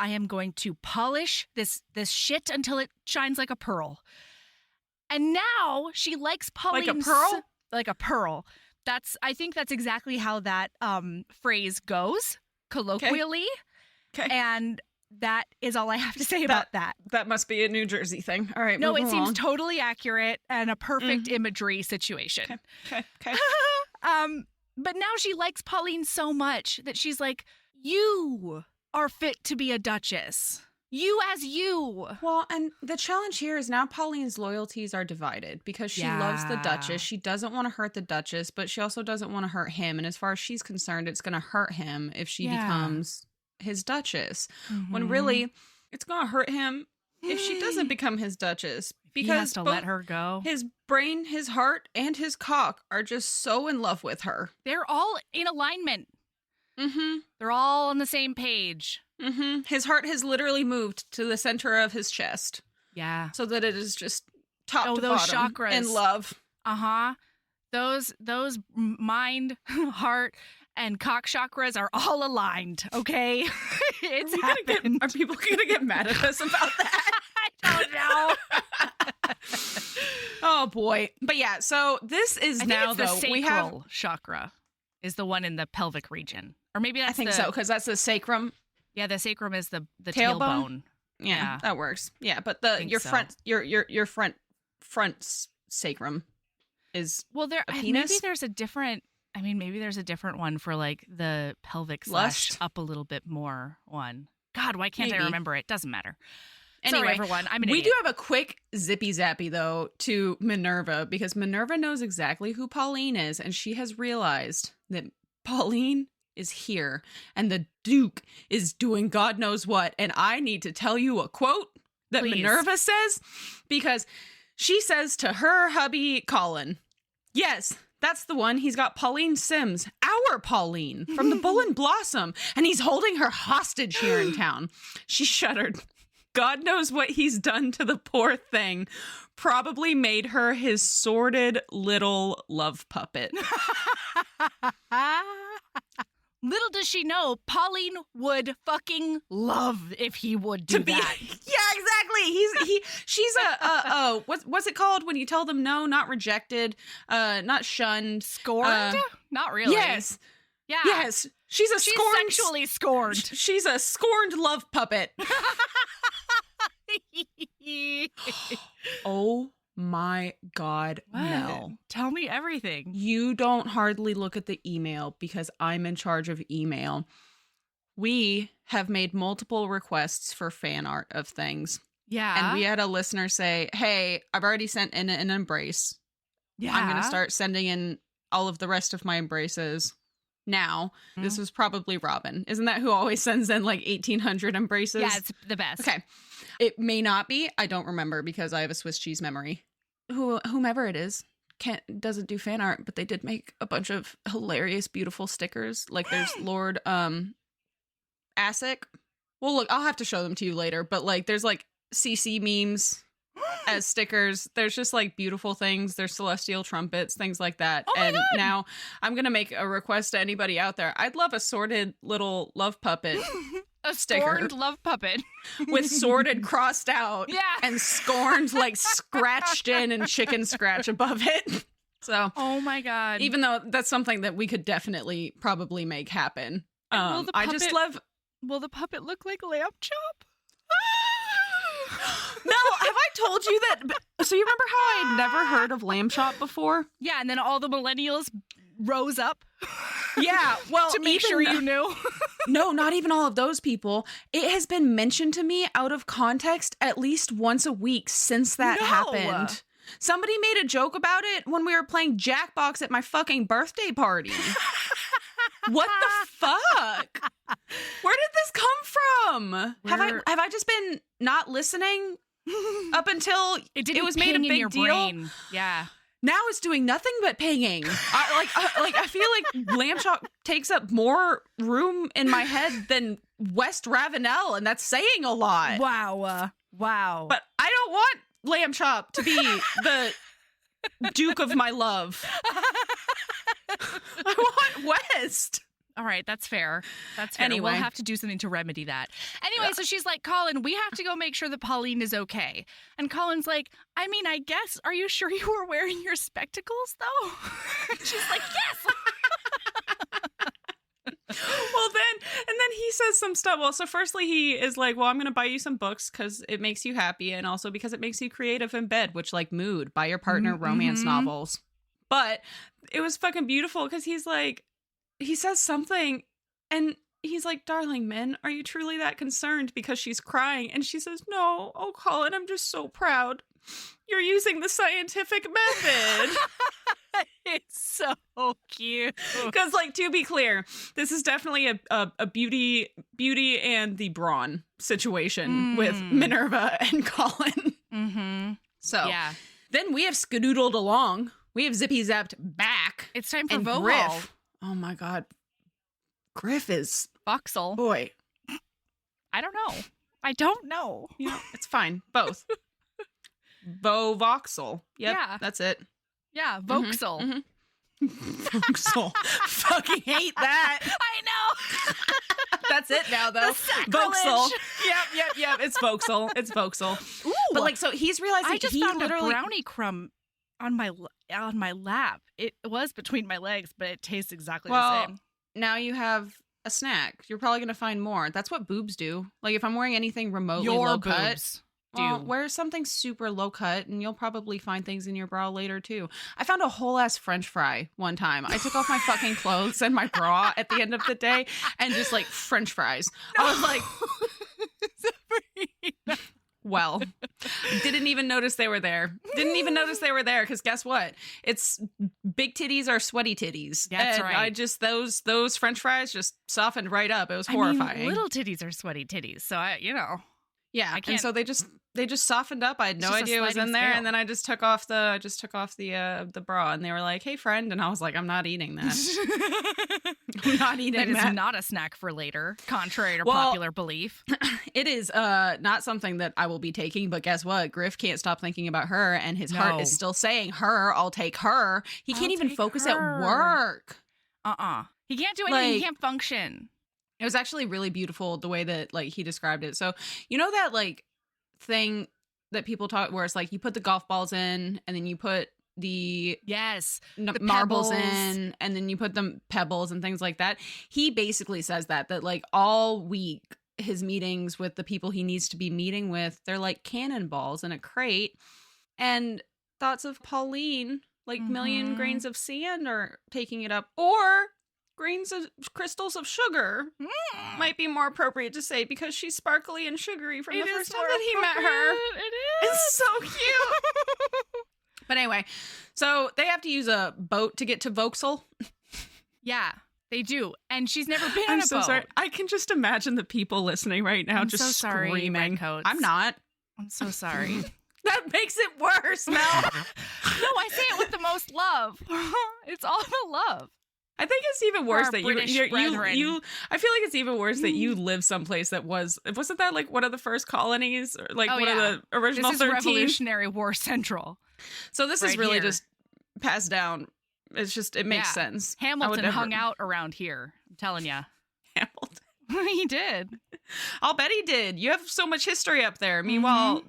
am going to polish this shit until it shines like a pearl. And now she likes Pauline. Like a pearl? Like a pearl. I think that's exactly how that phrase goes, colloquially. Okay. And that is all I have to say about that. That must be a New Jersey thing. All right. No, it seems totally accurate and a perfect imagery situation. Okay. But now she likes Pauline so much that she's like, you are fit to be a Duchess. You as you. Well, and the challenge here is now Pauline's loyalties are divided because she loves the Duchess. She doesn't want to hurt the Duchess, but she also doesn't want to hurt him. And as far as she's concerned, it's going to hurt him if she becomes his Duchess. When really, it's going to hurt him if she doesn't become his Duchess. Because he has to let her go. His brain, his heart, and his cock are just so in love with her. They're all in alignment. They're all on the same page. His heart has literally moved to the center of his chest. Yeah. So that it is just top to those bottom chakras. in love. Those mind, heart, and cock chakras are all aligned, okay? It's happened. Are people going to get mad at us about that? I don't know. Oh boy. But yeah, so this is I think now it's the though sacral we have chakra is the one in the pelvic region. Or maybe that's I think so because that's the sacrum. Yeah, the sacrum is the Tailbone? tailbone. Yeah, that works. Yeah, but your so. front your front sacrum is Well, a penis? maybe there's a different maybe there's a different one for like the pelvic Lust? / up a little bit more one. God, why can't I Maybe. remember it? Doesn't matter. Anyway, Sorry, everyone. I'm an we idiot. do have a quick zippy zappy though to Minerva because Minerva knows exactly who Pauline is, and she has realized that Pauline is here and the Duke is doing God knows what. And I need to tell you a quote that Please. Minerva says because she says to her hubby Colin, "Yes, that's the one. He's got Pauline Sims, our Pauline from the Bull and Blossom, and he's holding her hostage here in town." She shuddered. God knows what he's done to the poor thing. Probably made her his sordid little love puppet. Little does she know, Pauline would fucking love if he would do that. Yeah, exactly. She's a what's it called when you tell them no, not rejected, not shunned, Scorned? Not really. Yes. Yeah. Yes. She's scorned, sexually scorned. She's a scorned love puppet. Oh my God, What? Mel. Tell me everything. You don't hardly look at the email because I'm in charge of email. We have made multiple requests for fan art of things. Yeah. And we had a listener say, "Hey, I've already sent in an embrace. Yeah. I'm going to start sending in all of the rest of my embraces now." This was probably Robin. Isn't that who always sends in like 1,800 embraces? Yeah, it's the best. Okay. It may not be. I don't remember because I have a Swiss cheese memory. Whomever it is doesn't do fan art, but they did make a bunch of hilarious, beautiful stickers. Like there's Lord Asic. Well, look, I'll have to show them to you later. But like there's like CC memes as stickers. There's just like beautiful things. There's celestial trumpets, things like that. Oh my and God. now I'm going to make a request to anybody out there. I'd love a sorted little love puppet. A sticker. scorned love puppet. With sorted crossed out. Yeah. And scorned like scratched in and chicken scratch above it. So Oh my God. even though that's something that we could definitely probably make happen. And will the I just puppet- love Will the puppet look like Lamb Chop? No, have I told you that? So you remember how I had never heard of Lamb Chop before? Yeah, and then all the millennials rose up Yeah, well, to make sure you knew. No, not even all of those people. It has been mentioned to me out of context at least once a week since that No. happened. Somebody made a joke about it when we were playing Jackbox at my fucking birthday party. What the fuck? Where did this come from? Have I just been not listening up until It was made a ping in big your deal? brain. Yeah. Now it's doing nothing but pinging. I feel like Lamb Chop takes up more room in my head than West Ravenel, and that's saying a lot. Wow. Wow. But I don't want Lamb Chop to be the Duke of my love. I want West. All right, that's fair. That's fair. Anyway. We'll have to do something to remedy that. Anyway, so she's like, Colin, we have to go make sure that Pauline is okay. And Colin's like, I mean, I guess, are you sure you were wearing your spectacles, though? She's like, yes. Well, then he says some stuff. Well, so firstly, he is like, well, I'm going to buy you some books because it makes you happy and also because it makes you creative in bed, which like mood, buy your partner romance novels. But it was fucking beautiful because he's like, he says something and he's like, darling, Min, are you truly that concerned because she's crying? And she says, no. Oh, Colin, I'm just so proud. You're using the scientific method. It's so cute. Because, like, to be clear, this is definitely a beauty and the brawn situation with Minerva and Colin. Mm-hmm. So Yeah. then we have skedoodled along. We have zippy zapped back. It's time for And Vohal. Griff. Oh my God. Griff is, Voxel. boy. I don't know. I don't know. You know, it's fine. Both. Voxel. Yep, Yeah. that's it. Yeah, Voxel. Mhm. Voxel. Fucking hate that. I know. That's it now, though. The sacrilege. Voxel. Yep. It's Voxel. It's Voxel. Ooh, But like, so he's realizing I just he found literally. a brownie crumb on my lap. It was between my legs, but it tastes exactly the Well, same. now you have a snack. You're probably going to find more. That's what boobs do. Like if I'm wearing anything remotely Your low cut, boobs well, do. wear something super low cut and you'll probably find things in your bra later too. I found a whole ass French fry one time. I took off my fucking clothes and my bra at the end of the day and just like French fries. No. I was like, Sabrina. well, didn't even notice they were there. Didn't even notice they were there because guess what? It's big titties are sweaty titties. That's and right. I just those French fries just softened right up. It was I horrifying. mean, little titties are sweaty titties, so Yeah, I can't- and so they just softened up. I had no It's just a idea it was sliding in there, scale. and then I just took off the bra, and they were like, "Hey, friend," and I was like, "I'm not eating that. I'm not eating that is that." not a snack for later, contrary to Well, popular belief. It is not something that I will be taking, but guess what? Griff can't stop thinking about her, and his heart No. is still saying her. I'll take her. He I'll can't even take focus her. at work. He can't do anything. He Like- can't function. It was actually really beautiful the way that like he described it. So you know that like thing that people talk where it's like you put the golf balls in and then you put the Yes. marbles pebbles. in and then you put the pebbles and things like that. He basically says that like all week his meetings with the people he needs to be meeting with, they're like cannonballs in a crate. And thoughts of Pauline, like million Mhm. grains of sand are taking it up, or grains of crystals of sugar might be more appropriate to say because she's sparkly and sugary from the It is first time more that he met her. appropriate. It is. It's so cute. But anyway, so they have to use a boat to get to Vauxhall. Yeah, they do. And she's never been on I'm a so boat. sorry. I can just imagine the people listening right now I'm just so sorry, screaming. Redcoats. I'm not. I'm so sorry. That makes it worse, Mel. No, I say it with the most love. It's all the love. I think it's even worse our that British you brethren. I feel like it's even worse that you live someplace that wasn't that like one of the first colonies or like Oh, one of yeah. the original This is 13? Revolutionary War Central. So this is right really here. just passed down. It's just it makes Yeah. sense. I would Hamilton never- hung out around here. I'm telling you. Hamilton. He did. I'll bet he did. You have so much history up there. Meanwhile,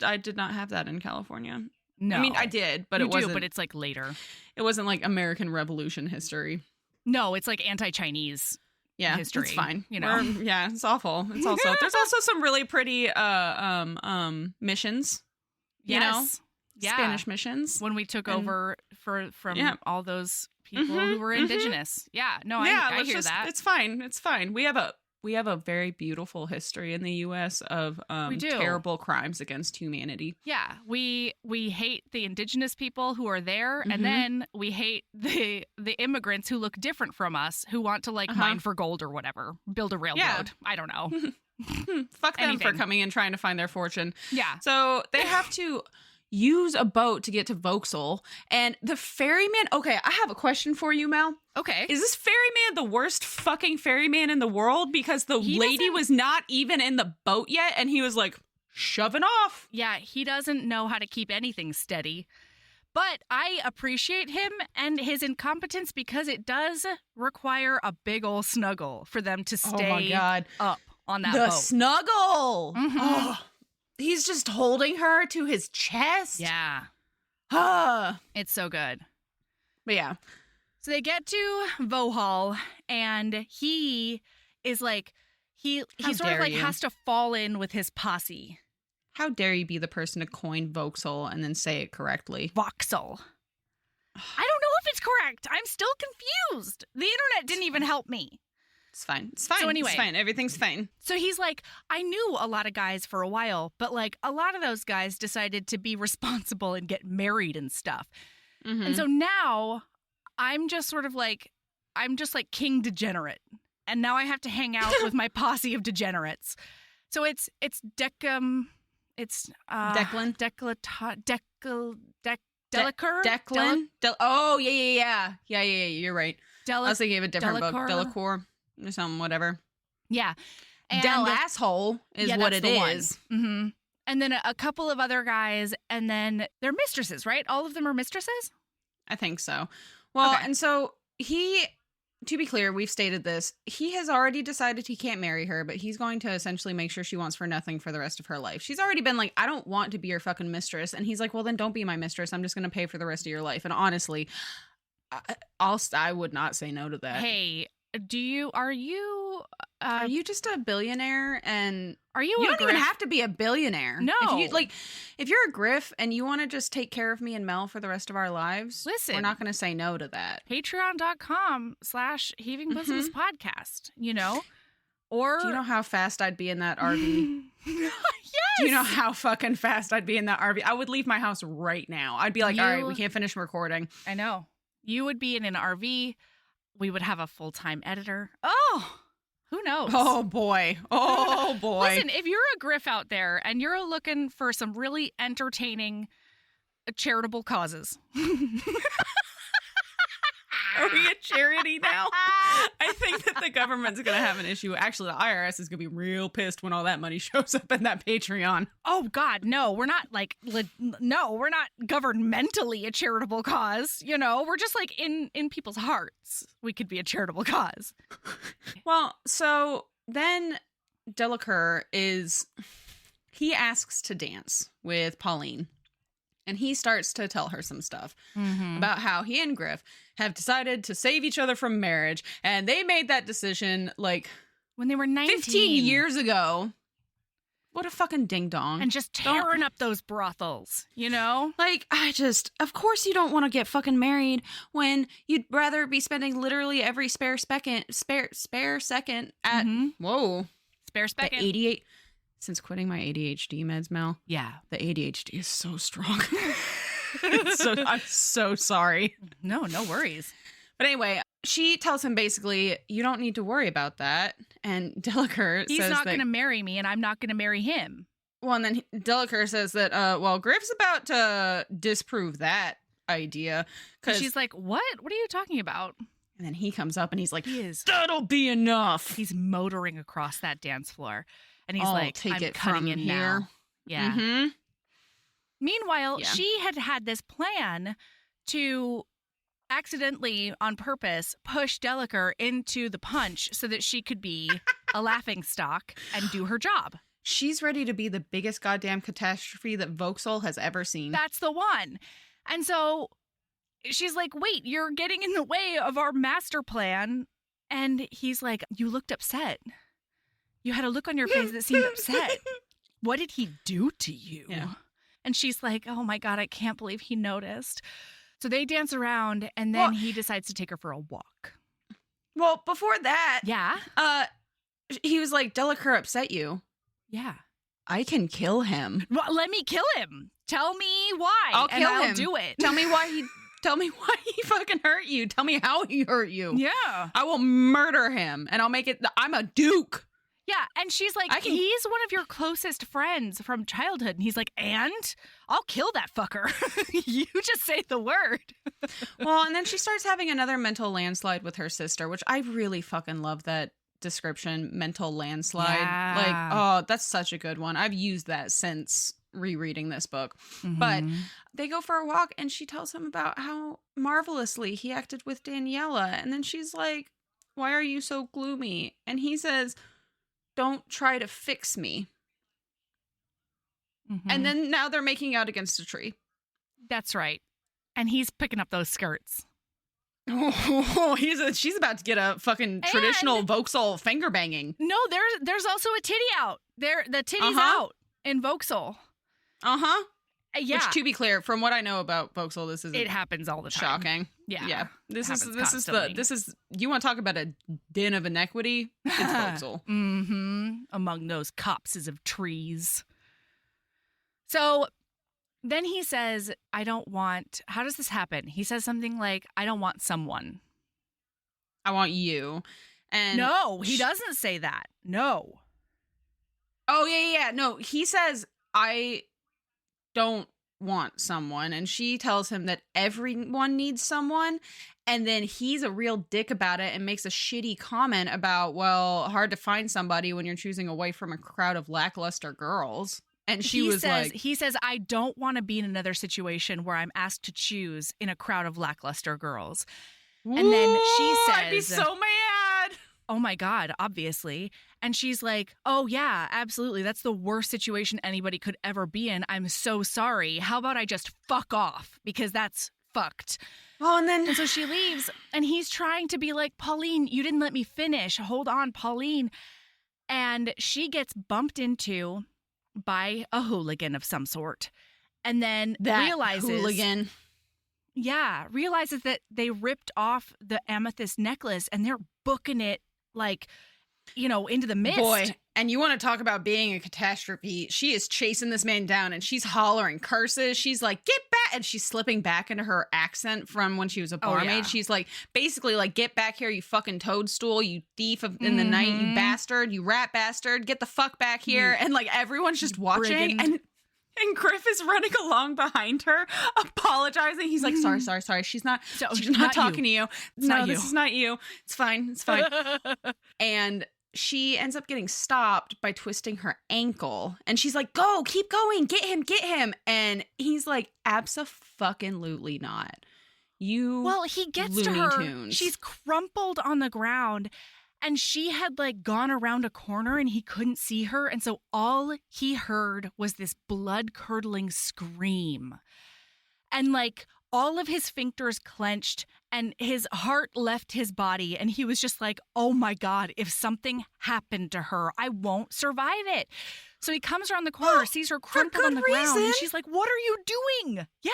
I did not have that in California. No. I mean, I did, but You it wasn't. do, but it's like later. It wasn't like American Revolution history. No, it's like anti-Chinese. Yeah, History, it's fine. you know. Yeah, it's awful. It's also there's also some really pretty missions. You know, Yes. Yeah. Spanish missions. When we took And- over from Yeah. all those people Mhm, who were mhm. indigenous. Yeah. No, Yeah, I let's hear just, that. It's fine. It's fine. We have a very beautiful history in the U.S. of We do. terrible crimes against humanity. Yeah, we hate the indigenous people who are there, Mhm. and then we hate the immigrants who look different from us, who want to like Uh-huh. mine for gold or whatever, build a railroad. I don't know. Fuck them for Anything. coming and trying to find their fortune. Yeah, So they have to use a boat to get to Vauxhall. And the ferryman, okay, I have a question for you, Mel. okay. Is this ferryman the worst fucking ferryman in the world? Because the He lady doesn't- was not even in the boat yet, and he was like shoving off. Yeah, he doesn't know how to keep anything steady. But I appreciate him and his incompetence because it does require a big ol' snuggle for them to stay Oh my god. up on that The boat. snuggle. Mhm. Oh, he's just holding her to his chest. Yeah, Ah. it's so good. But yeah. So they get to Vauxhall, and he is like, he How sort of dare like you. has to fall in with his posse. How dare you be the person to coin Vauxhall and then say it correctly? Vauxhall. I don't know if it's correct. I'm still confused. The internet didn't even help me. It's fine. It's fine. So anyway. It's fine. Everything's fine. So he's like, I knew a lot of guys for a while, but like a lot of those guys decided to be responsible and get married and stuff. Mhm. And so now I'm just sort of like, I'm just like King Degenerate. And now I have to hang out with my posse of degenerates. So it's Declan. Delacour? Declan? Oh, yeah. Yeah, you're right. I was thinking of a different book. Delacour? Delacour or something, whatever. Yeah. And Del asshole is yeah, what that's it the one. is. Mm-hmm. And then a couple of other guys, and then they're mistresses, right? All of them are mistresses? I think so. Well, Okay. and so he to be clear, we've stated this. He has already decided he can't marry her, but he's going to essentially make sure she wants for nothing for the rest of her life. She's already been like, I don't want to be your fucking mistress. And he's like, well, then don't be my mistress. I'm just going to pay for the rest of your life. And honestly, I would not say no to that. Hey, are you just a billionaire? And are you don't even have to be a billionaire. No. If you're a griff and you want to just take care of me and Mel for the rest of our lives, listen, we're not going to say no to that. Patreon.com/heavingbosoms podcast, or do you know how fast I'd be in that RV? Yes. Do you know how fucking fast I'd be in that RV? I would leave my house right now. I'd be like, all right, we can't finish recording. I know. You would be in an RV. We would have a full-time editor. Oh, who knows? Oh, boy. Oh, boy. Listen, if you're a griff out there and you're looking for some really entertaining charitable causes. Are we a charity now? I think that the government's going to have an issue. Actually, the IRS is going to be real pissed when all that money shows up in that Patreon. Oh, God, no. We're not we're not governmentally a charitable cause. We're just like in people's hearts. We could be a charitable cause. Well, so then Delacour he asks to dance with Pauline. And he starts to tell her some stuff about how he and Griff have decided to save each other from marriage. And they made that decision when they were 19. 15 years ago. What a fucking ding dong. And just tearing up those brothels, Of course you don't want to get fucking married when you'd rather be spending literally every spare second at, Spare second. the 88. Since quitting my ADHD meds, Mel. Yeah. The ADHD is so strong. I'm so sorry. No worries. But anyway, she tells him basically, you don't need to worry about that. And Delacour He's says not going to marry me and I'm not going to marry him. Well, and then Delacour says that, Griff's about to disprove that idea. And she's like, what? What are you talking about? And then he comes up and he's like, that'll be enough. He's motoring across that dance floor. And he's like, take I'm it cutting from in here. now. Yeah. Mm-hmm. Meanwhile, she had this plan to accidentally, on purpose, push Delacour into the punch so that she could be a laughingstock and do her job. She's ready to be the biggest goddamn catastrophe that Vauxhall has ever seen. That's the one. And so she's like, wait, you're getting in the way of our master plan. And he's like, you looked upset. You had a look on your face that seemed upset. What did he do to you? Yeah. And she's like, oh my God, I can't believe he noticed. So they dance around and then he decides to take her for a walk. Well, before that, he was like, Delacour upset you. Yeah. I can kill him. Well, let me kill him. Tell me why. I'll kill him. I'll do it. Tell me why he fucking hurt you. Tell me how he hurt you. Yeah. I will murder him and I'll make it. I'm a duke. Yeah, and she's like, he's one of your closest friends from childhood. And he's like, and I'll kill that fucker. You just say the word. Well, and then she starts having another mental landslide with her sister, which I really fucking love that description, mental landslide. Yeah. That's such a good one. I've used that since rereading this book. But they go for a walk and she tells him about how marvelously he acted with Daniela. And then she's like, why are you so gloomy? And he says, don't try to fix me. And then now they're making out against a tree. That's right. And he's picking up those skirts. Oh, she's about to get a fucking traditional Vauxhall finger banging. No, there's also a titty out. The titty's out in Vauxhall. Uh-huh. Yeah. Which, to be clear, from what I know about Vauxhall, this isn't. It happens all the time. Shocking. Yeah. Yeah. This is constantly. you want to talk about a den of inequity? It's Vauxhall. Among those copses of trees. So then he says, how does this happen? He says something like, I don't want someone. I want you. And no, he doesn't say that. No. Oh, yeah. No, he says, I don't want someone. And she tells him that everyone needs someone. And then he's a real dick about it and makes a shitty comment about, well, hard to find somebody when you're choosing a wife from a crowd of lackluster girls. And he says, I don't want to be in another situation where I'm asked to choose in a crowd of lackluster girls. And then she says, I'd be so mad. oh my God, obviously. And she's like, oh yeah, absolutely. That's the worst situation anybody could ever be in. I'm so sorry. How about I just fuck off? Because that's fucked. Oh, and so she leaves, and he's trying to be like, Pauline, you didn't let me finish. Hold on, Pauline. And she gets bumped into by a hooligan of some sort. And then realizes that they ripped off the amethyst necklace and they're booking it like, into the mist. Boy, and you want to talk about being a catastrophe. She is chasing this man down and she's hollering curses. She's like, get back. And she's slipping back into her accent from when she was a barmaid. yeah. She's like, basically like, get back here, you fucking toadstool, you thief in the night, you bastard, you rat bastard, get the fuck back here. And like, everyone's just watching. Brigand. And Griff is running along behind her, apologizing. He's like, sorry. She's not talking to you. This is not you. It's fine. And she ends up getting stopped by twisting her ankle. And she's like, keep going. Get him. And he's like, abso-fucking-lutely not. Well, he gets to her. Tunes. She's crumpled on the ground. And she had like gone around a corner and he couldn't see her. And so all he heard was this blood-curdling scream. And like all of his sphincters clenched and his heart left his body. And he was just like, oh my God, if something happened to her, I won't survive it. So he comes around the corner, sees her crumpled on the ground. And she's like, what are you doing? Yeah.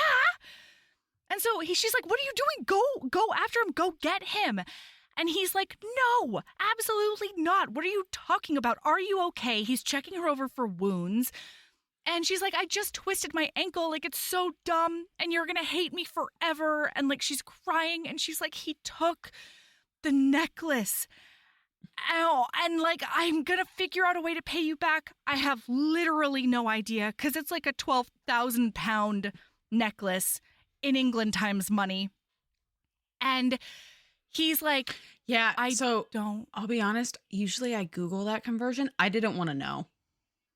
And so she's like, what are you doing? Go after him. Go get him. And he's like, no, absolutely not. What are you talking about? Are you okay? He's checking her over for wounds. And she's like, I just twisted my ankle. Like, it's so dumb. And you're going to hate me forever. And like, she's crying. And she's like, he took the necklace. Ow. And like, I'm going to figure out a way to pay you back. I have literally no idea. Because it's like a 12,000 pound necklace in England times money. And he's like, yeah, don't. I'll be honest. Usually I Google that conversion. I didn't want to know.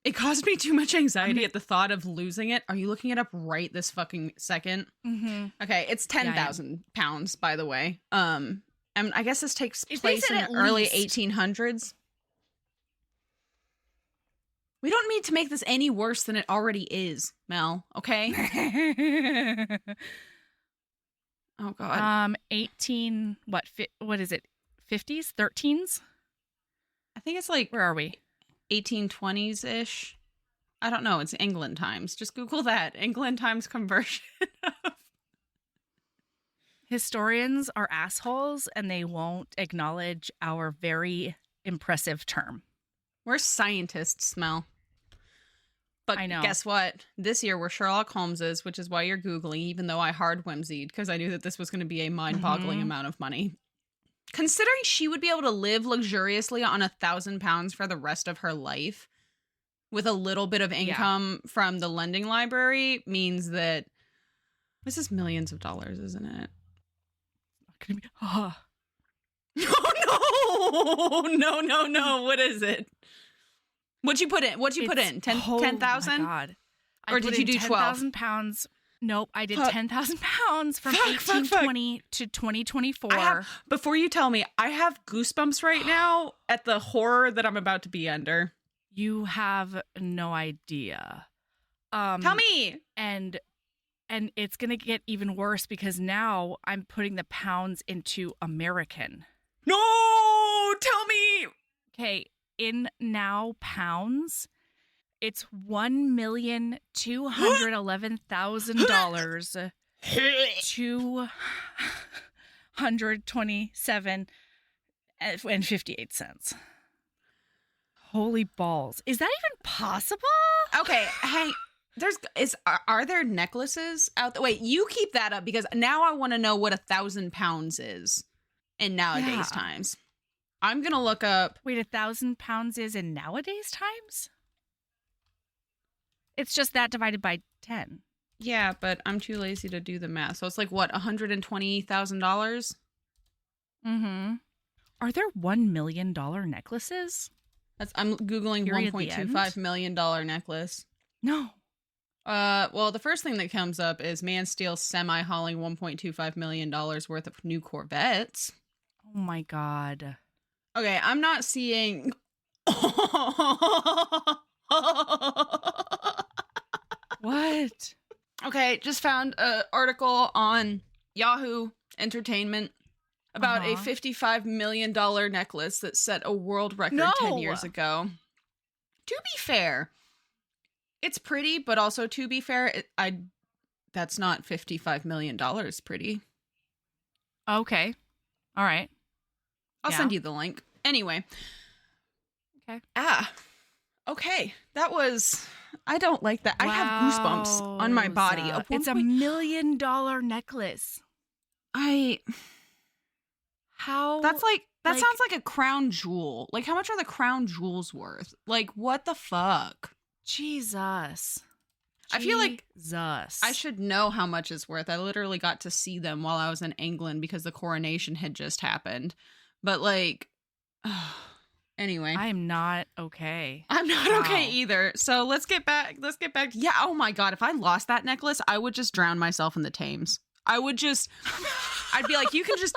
It caused me too much anxiety at the thought of losing it. Are you looking it up right this fucking second? Mm-hmm. Okay, it's 10,000 pounds, by the way. And I guess this takes place in the at early least. 1800s. We don't need to make this any worse than it already is, Mel. Okay. Oh God. 18. What is it? 50s, 13s. I think it's like, where are we? 1820s ish. I don't know. It's England times. Just Google that. England times conversion. Historians are assholes and they won't acknowledge our very impressive term. We're scientists, Mel. But I know. Guess what? This year we're Sherlock Holmeses, which is why you're Googling, even though I hard whimsied because I knew that this was going to be a mind-boggling amount of money. Considering she would be able to live luxuriously on 1,000 pounds for the rest of her life with a little bit of income from the lending library means that this is millions of dollars, isn't it? Oh, no. What is it? What'd you put in? 10,000? Oh my God. Or did you do 12? 10,000 pounds. Nope, I did 10,000 pounds from 1820 to 2024. Before you tell me, I have goosebumps right now at the horror that I'm about to be under. You have no idea. Tell me. And it's going to get even worse because now I'm putting the pounds into American. No, tell me. Okay, in now pounds, it's $1,211,000 $227.58. Holy balls! Is that even possible? Okay, hey, are there necklaces out there? Wait, you keep that up because now I want to know what 1,000 pounds is in nowadays times. I'm gonna look up. Wait, 1,000 pounds is in nowadays times? It's just that divided by 10. Yeah, but I'm too lazy to do the math. So it's like what, $120,000? Mm-hmm. Are there $1 million necklaces? I'm Googling Period $1.25 million necklace. No. Well, the first thing that comes up is man steals semi hauling $1.25 million worth of new Corvettes. Oh my God. Okay, I'm not seeing. What? Okay, just found an article on Yahoo Entertainment about a $55 million necklace that set a world record 10 years ago. To be fair, it's pretty, but also to be fair, that's not $55 million pretty. Okay. All right. I'll send you the link. Anyway. Okay. Okay. That was... I don't like that. Wow. I have goosebumps on my body. It's $1 million necklace. How? That sounds like a crown jewel. Like, how much are the crown jewels worth? Like, what the fuck? Jesus. I feel like I should know how much it's worth. I literally got to see them while I was in England because the coronation had just happened. But like, anyway. I am not okay. I'm not okay either. So let's get back. Yeah. Oh my God. If I lost that necklace, I would just drown myself in the Thames. I'd be like, you can just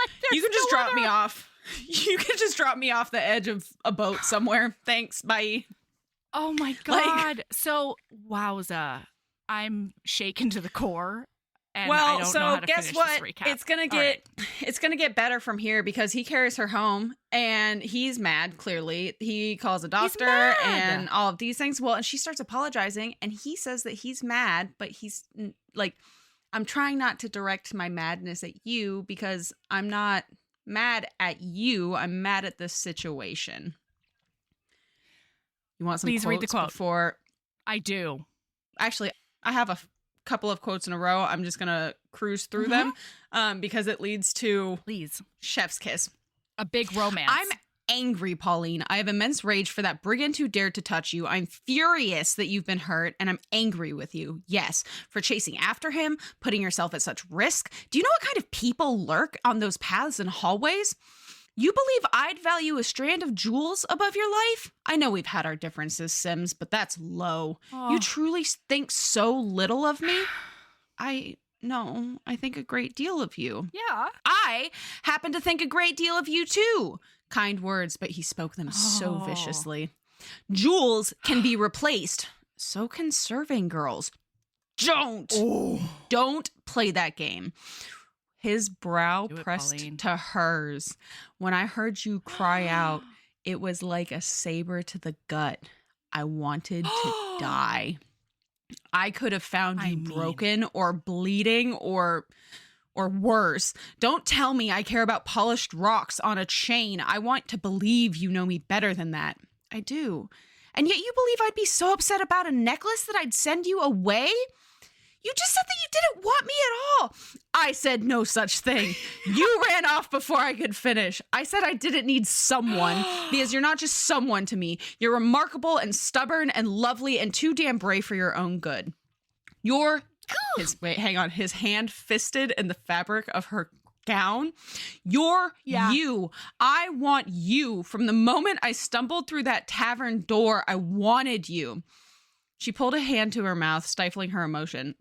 drop me off. You can just drop me off the edge of a boat somewhere. Thanks. Bye. Oh my God. So, wowza. I'm shaken to the core. And I don't know how to guess finish what? This recap. It's gonna get better from here because he carries her home and he's mad, clearly. He calls a doctor and all of these things. Well, and she starts apologizing and he says that he's mad, but he's like, I'm trying not to direct my madness at you because I'm not mad at you. I'm mad at this situation. You want some Please quotes read the quote. Before? I do. Actually, I have a couple of quotes in a row. I'm just going to cruise through them because it leads to chef's kiss. A big romance. I'm angry, Pauline. I have immense rage for that brigand who dared to touch you. I'm furious that you've been hurt, and I'm angry with you. Yes, for chasing after him, putting yourself at such risk. Do you know what kind of people lurk on those paths and hallways? You believe I'd value a strand of jewels above your life? I know we've had our differences, Sims, but that's low. Oh. You truly think so little of me? I think a great deal of you. Yeah. I happen to think a great deal of you, too. Kind words, but he spoke them so viciously. Jewels can be replaced. So can serving girls. Don't play that game. His brow pressed Pauline. to hers. When I heard you cry out, it was like a saber to the gut. I wanted to die. I could have found you broken or bleeding or worse. Don't tell me I care about polished rocks on a chain. I want to believe you know me better than that. I do. And yet you believe I'd be so upset about a necklace that I'd send you away? You just said that you didn't want me at all. I said no such thing. You ran off before I could finish. I said I didn't need someone because you're not just someone to me. You're remarkable and stubborn and lovely and too damn brave for your own good. His hand fisted in the fabric of her gown. You. I want you. From the moment I stumbled through that tavern door, I wanted you. She pulled a hand to her mouth, stifling her emotion.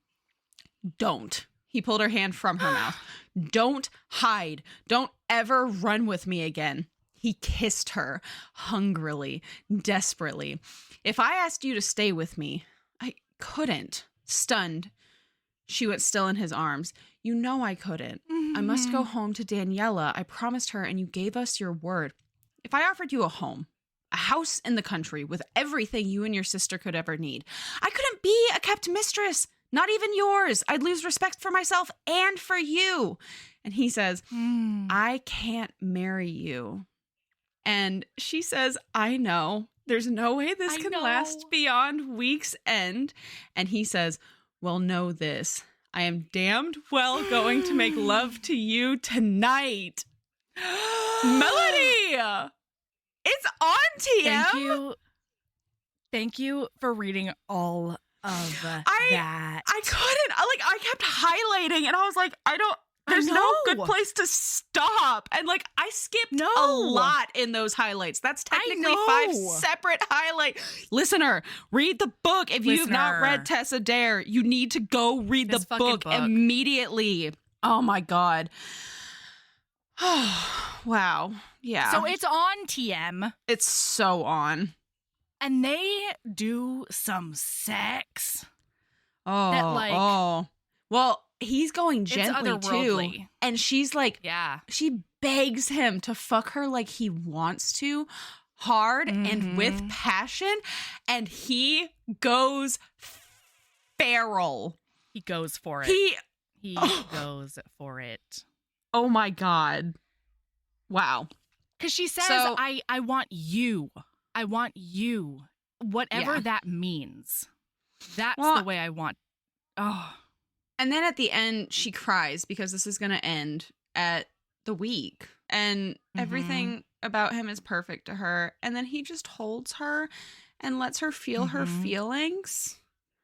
Don't. He pulled her hand from her mouth. Don't hide. Don't ever run with me again. He kissed her hungrily, desperately. If I asked you to stay with me, I couldn't. Stunned, she went still in his arms. You know I couldn't. I must go home to Daniela. I promised her, and you gave us your word. If I offered you a home, a house in the country with everything you and your sister could ever need, I couldn't be a kept mistress. Not even yours. I'd lose respect for myself and for you. And he says, I can't marry you. And she says, I know. There's no way this can last beyond week's end. And he says, well, know this. I am damned well going to make love to you tonight. Melody! It's on TM. Thank you for reading all of that. I couldn't. I kept highlighting and I was like, There's no know. good place to stop. And like I skipped a lot in those highlights. That's technically 5 separate highlights. Listener, read the book. If you've not read Tessa Dare, you need to go read the book immediately. Oh my God. Wow. Yeah. So it's on TM. It's so on. And they do some sex. Oh. That, like, well, he's going gently too. And she's like, she begs him to fuck her like he wants to, hard and with passion. And he goes feral. He goes for it. He goes for it. Oh my God. Wow. Because she says, I want you. I want you. Whatever that means. That's the way I want. Oh. And then at the end, she cries because this is going to end at the week. And everything about him is perfect to her. And then he just holds her and lets her feel her feelings.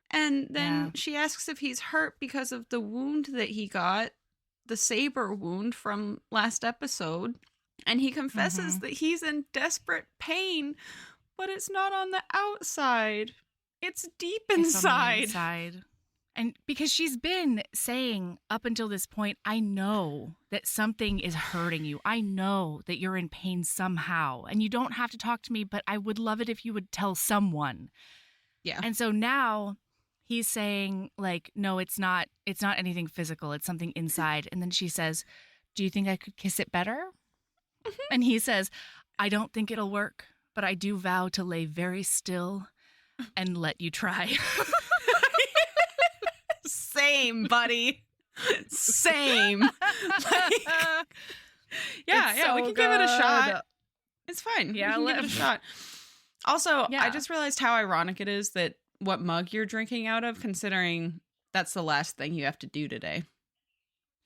And then she asks if he's hurt because of the wound that he got, the saber wound from last episode. And he confesses that he's in desperate pain, but it's not on the outside. It's deep inside. It's on the inside. And because she's been saying up until this point, I know that something is hurting you. I know that you're in pain somehow. And you don't have to talk to me, but I would love it if you would tell someone. Yeah. And so now he's saying, like, no, it's not anything physical. It's something inside. And then she says, do you think I could kiss it better? And he says, I don't think it'll work, but I do vow to lay very still and let you try. Same, buddy. Same. Yeah, we can give it a shot. It's fine. Yeah, we can give it a shot. Also, I just realized how ironic it is that what mug you're drinking out of, considering that's the last thing you have to do today,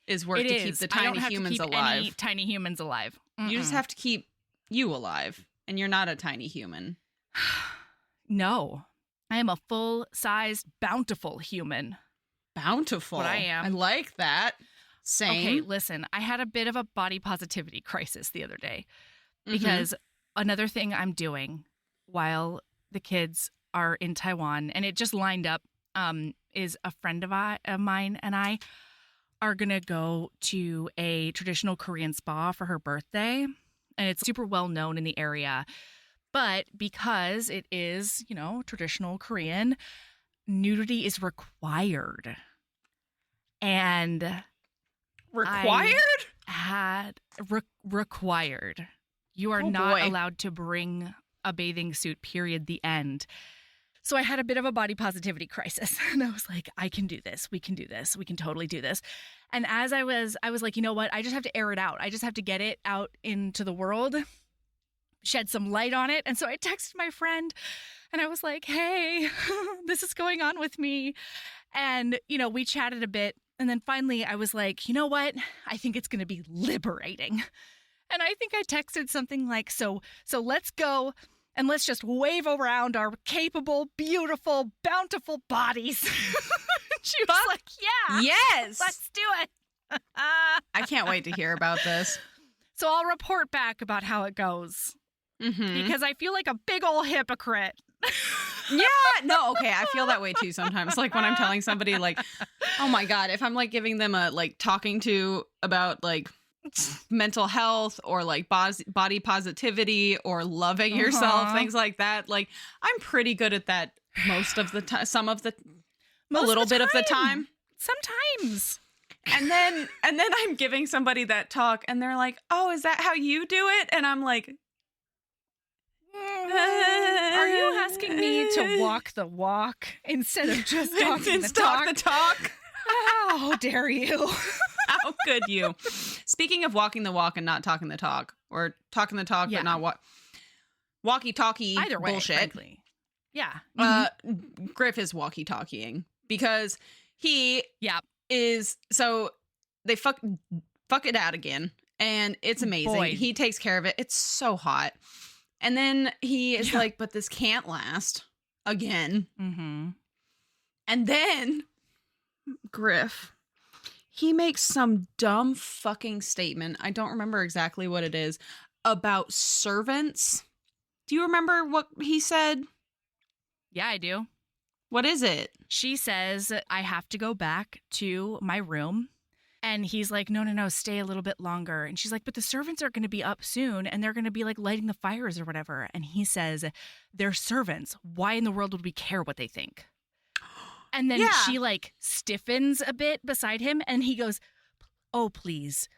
is work to keep the tiny humans alive. Any tiny humans alive. You just have to keep you alive, and you're not a tiny human. No, I am a full-sized, bountiful human. Bountiful. What I am. I like that. Same. Okay, listen, I had a bit of a body positivity crisis the other day because another thing I'm doing while the kids are in Taiwan, and it just lined up, is a friend of mine and I are going to go to a traditional Korean spa for her birthday. And it's super well known in the area. But because it is, traditional Korean, nudity is required. And required? Required. You are not allowed to bring a bathing suit, period, the end. So I had a bit of a body positivity crisis. And I was like, I can do this. We can do this. We can totally do this. And as I was like, you know what? I just have to air it out. I just have to get it out into the world, shed some light on it. And so I texted my friend and I was like, hey, this is going on with me. And, we chatted a bit. And then finally I was like, you know what? I think it's going to be liberating. And I think I texted something like, so let's go and let's just wave around our capable, beautiful, bountiful bodies. She was like, yeah. Yes. Let's do it. I can't wait to hear about this. So I'll report back about how it goes. Because I feel like a big old hypocrite. Yeah. No, okay. I feel that way too sometimes. Like when I'm telling somebody like, oh my God, if I'm like giving them a like talking to about like mental health or like body positivity or loving yourself, things like that. Like I'm pretty good at that most of the time, a little bit of the time. Sometimes. And then I'm giving somebody that talk and they're like, oh, is that how you do it? And I'm like, are you asking me to walk the walk instead of just talking the talk? The talk. How dare you? How could you? Speaking of walking the walk and not talking the talk, or talking the talk but not walkie-talkie either way, bullshit. Frankly. Yeah. Griff is walkie-talkieing because he is, so they fuck it out again and it's amazing. Boy. He takes care of it. It's so hot. And then he is like, but this can't last again. And then Griff, he makes some dumb fucking statement. I don't remember exactly what it is about servants. Do you remember what he said? Yeah, I do. What is it? She says, I have to go back to my room. And he's like, no, stay a little bit longer. And she's like, but the servants are going to be up soon and they're going to be like lighting the fires or whatever. And he says, they're servants. Why in the world would we care what they think? And then she like stiffens a bit beside him and he goes, oh, please,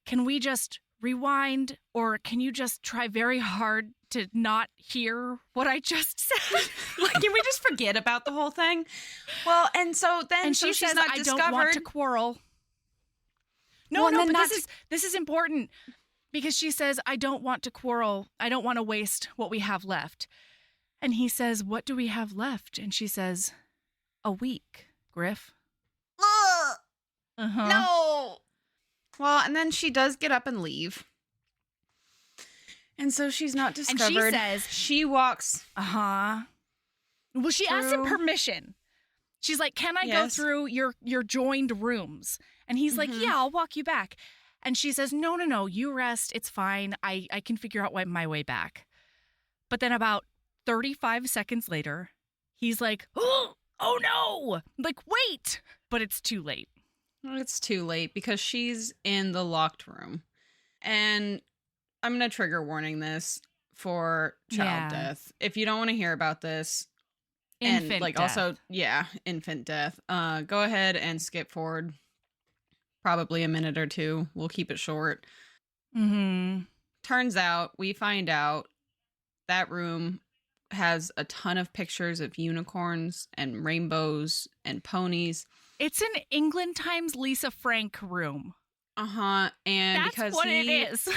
can we just rewind, or can you just try very hard to not hear what I just said? Like, can we just forget about the whole thing? Well, and so then and so she she's says, not I discovered. don't want to quarrel. No, but this is important because she says, I don't want to quarrel. I don't want to waste what we have left. And he says, what do we have left? And she says, a week, Griff. No. Well, and then she does get up and leave. And so she's not discovered. And she says, she walks. Well, she asks him permission. She's like, can I go through your joined rooms? And he's like, yeah, I'll walk you back. And she says, no, you rest. It's fine. I can figure out my way back. But then about 35 seconds later, he's like, oh no, like, wait. But it's too late. It's too late because she's in the locked room. And I'm going to trigger warning this for child death. If you don't want to hear about this, infant like death. Also, infant death. Go ahead and skip forward probably a minute or two. We'll keep it short. Turns out, we find out that room has a ton of pictures of unicorns and rainbows and ponies. It's an England Times Lisa Frank room. And that's because what it is.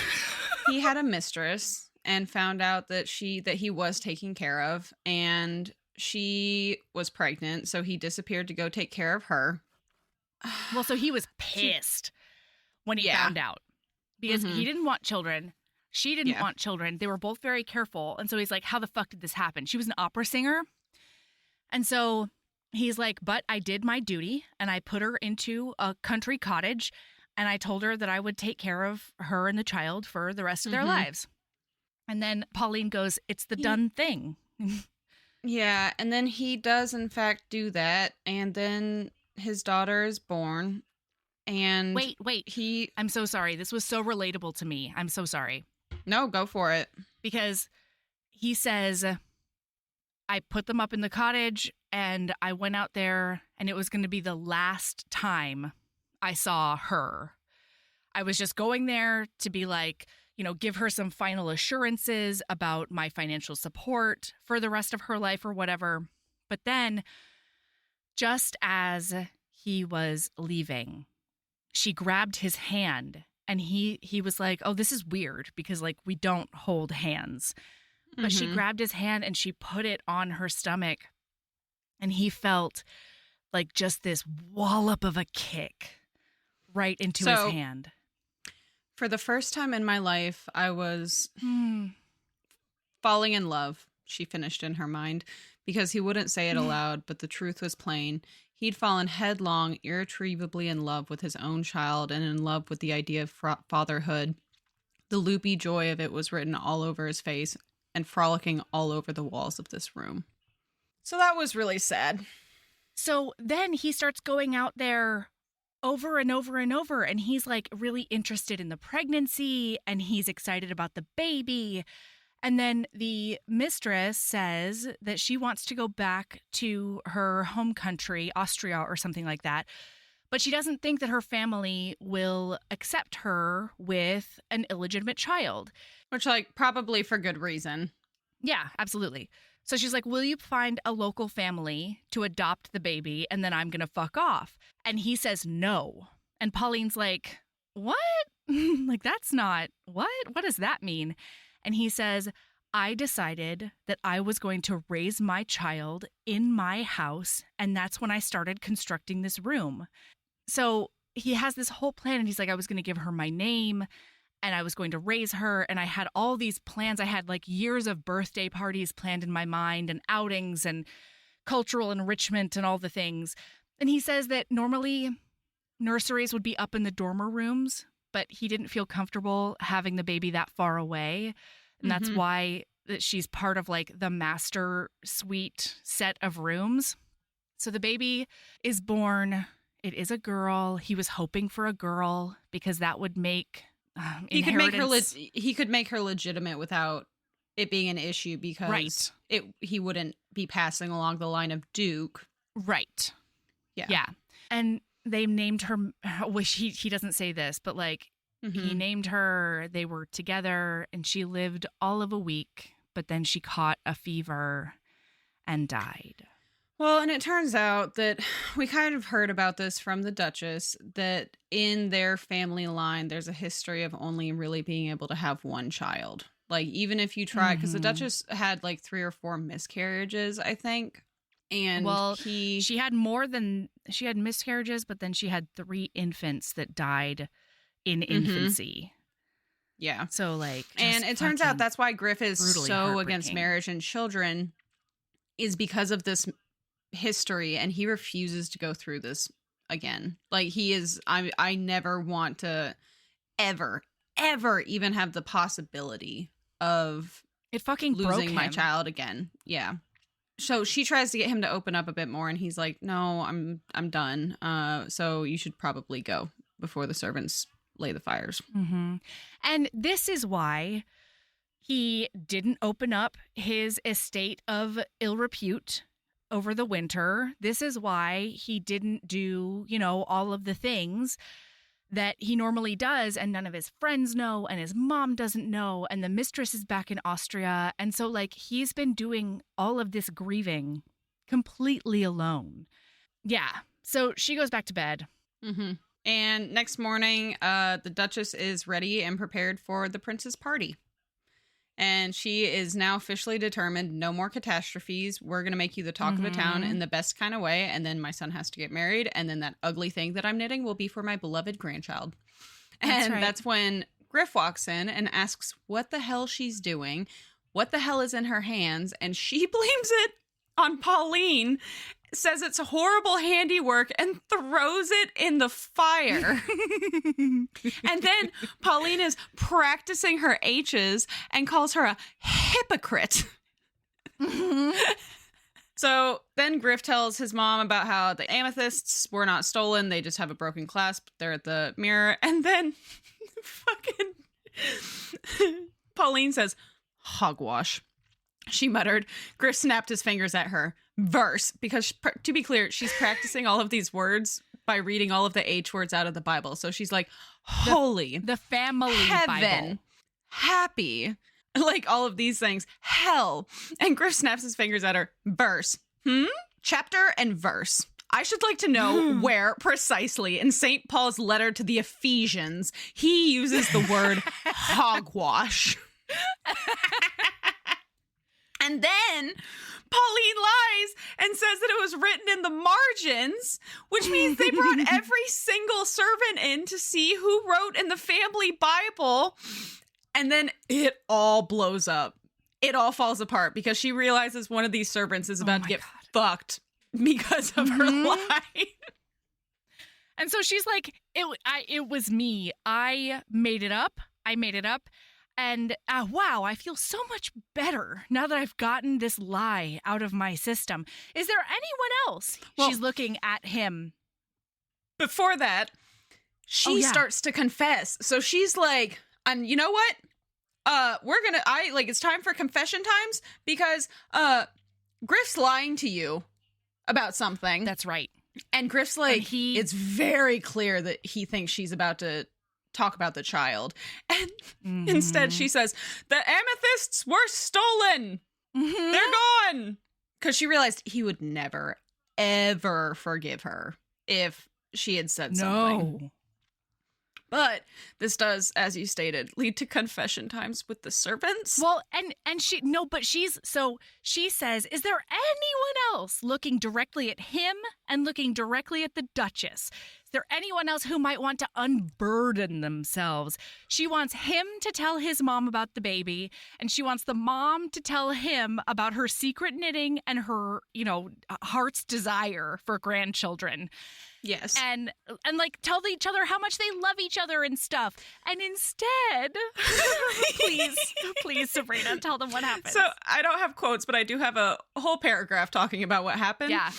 he had a mistress and found out that he was taken care of, and she was pregnant, so he disappeared to go take care of her. Well, so he was pissed when he found out because he didn't want children. She didn't want children. They were both very careful. And so he's like, how the fuck did this happen? She was an opera singer. And so he's like, but I did my duty and I put her into a country cottage and I told her that I would take care of her and the child for the rest of their lives. And then Pauline goes, it's the done thing. Yeah. And then he does, in fact, do that. And then his daughter is born. And wait. I'm so sorry. This was so relatable to me. I'm so sorry. No, go for it. Because he says, I put them up in the cottage and I went out there and it was going to be the last time I saw her. I was just going there to be like, give her some final assurances about my financial support for the rest of her life or whatever. But then, just as he was leaving, she grabbed his hand and he was like, oh, this is weird because like we don't hold hands. But she grabbed his hand and she put it on her stomach and he felt like just this wallop of a kick right into his hand. For the first time in my life, I was falling in love, she finished in her mind, because he wouldn't say it aloud, but the truth was plain. He'd fallen headlong, irretrievably in love with his own child and in love with the idea of fatherhood. The loopy joy of it was written all over his face and frolicking all over the walls of this room. So that was really sad. So then he starts going out there over and over and over, and he's like really interested in the pregnancy and he's excited about the baby. And then the mistress says that she wants to go back to her home country, Austria or something like that. But she doesn't think that her family will accept her with an illegitimate child. Which, like, probably for good reason. Yeah, absolutely. So she's like, will you find a local family to adopt the baby and then I'm going to fuck off? And he says no. And Pauline's like, what? Like, that's not, what? What does that mean? And he says, I decided that I was going to raise my child in my house. And that's when I started constructing this room. So he has this whole plan and he's like, I was going to give her my name and I was going to raise her. And I had all these plans. I had like years of birthday parties planned in my mind and outings and cultural enrichment and all the things. And he says that normally nurseries would be up in the dormer rooms, but he didn't feel comfortable having the baby that far away. And that's why that she's part of like the master suite set of rooms. So the baby is born. It is a girl. He was hoping for a girl because that would make he could make her legitimate without it being an issue because he wouldn't be passing along the line of Duke. Right. Yeah. Yeah. And they named her, well, he doesn't say this, but like he named her, they were together, and she lived all of a week, but then she caught a fever and died. Well, and it turns out that we kind of heard about this from the Duchess, that in their family line, there's a history of only really being able to have one child. Like, even if you try, because the Duchess had like 3 or 4 miscarriages, I think. And she had miscarriages, but then she had 3 infants that died in infancy. Yeah. So like, and it turns out that's why Griff is so against marriage and children, is because of this history, and he refuses to go through this again. Like, he is, I never want to ever even have the possibility of it fucking losing my child again. Yeah. So she tries to get him to open up a bit more, and he's like, no, I'm done. So you should probably go before the servants lay the fires. And this is why he didn't open up his estate of ill repute over the winter. This is why he didn't do, all of the things that he normally does, and none of his friends know, and his mom doesn't know, and the mistress is back in Austria. And so, like, he's been doing all of this grieving completely alone. Yeah. So she goes back to bed. And next morning, the Duchess is ready and prepared for the prince's party. And she is now officially determined, no more catastrophes. We're going to make you the talk of the town in the best kind of way. And then my son has to get married. And then that ugly thing that I'm knitting will be for my beloved grandchild. That's when Griff walks in and asks what the hell she's doing, what the hell is in her hands. And she blames it on Pauline, says it's a horrible handiwork, and throws it in the fire. And then Pauline is practicing her H's and calls her a hypocrite. So then Griff tells his mom about how the amethysts were not stolen. They just have a broken clasp. They're at the mirror. And then fucking Pauline says, hogwash. She muttered. Griff snapped his fingers at her. Verse. Because, to be clear, she's practicing all of these words by reading all of the H words out of the Bible. So she's like, holy. The family heaven, Bible. Happy. Like all of these things. Hell. And Griff snaps his fingers at her. Verse. Chapter and verse. I should like to know where precisely in St. Paul's letter to the Ephesians he uses the word hogwash. And then Pauline lies and says that it was written in the margins, which means they brought every single servant in to see who wrote in the family Bible. And then it all blows up. It all falls apart because she realizes one of these servants is about to get fucked because of her lie. And so she's like, it was me. I made it up. And wow, I feel so much better now that I've gotten this lie out of my system. Is there anyone else? Well, she's looking at him. Before that, she starts to confess. So she's like, and you know what? It's time for confession times because Griff's lying to you about something. That's right. And Griff's like, it's very clear that he thinks she's about to talk about the child. And instead she says, the amethysts were stolen. They're gone. Because she realized he would never, ever forgive her if she had said something. But this does, as you stated, lead to confession times with the servants. Well, and she says, is there anyone else looking directly at him and looking directly at the Duchess, Is there anyone else who might want to unburden themselves? She wants him to tell his mom about the baby, and she wants the mom to tell him about her secret knitting and her, heart's desire for grandchildren. Yes. And like tell each other how much they love each other and stuff. And instead, please, Sabrina, tell them what happened. So I don't have quotes, but I do have a whole paragraph talking about what happened. Yeah.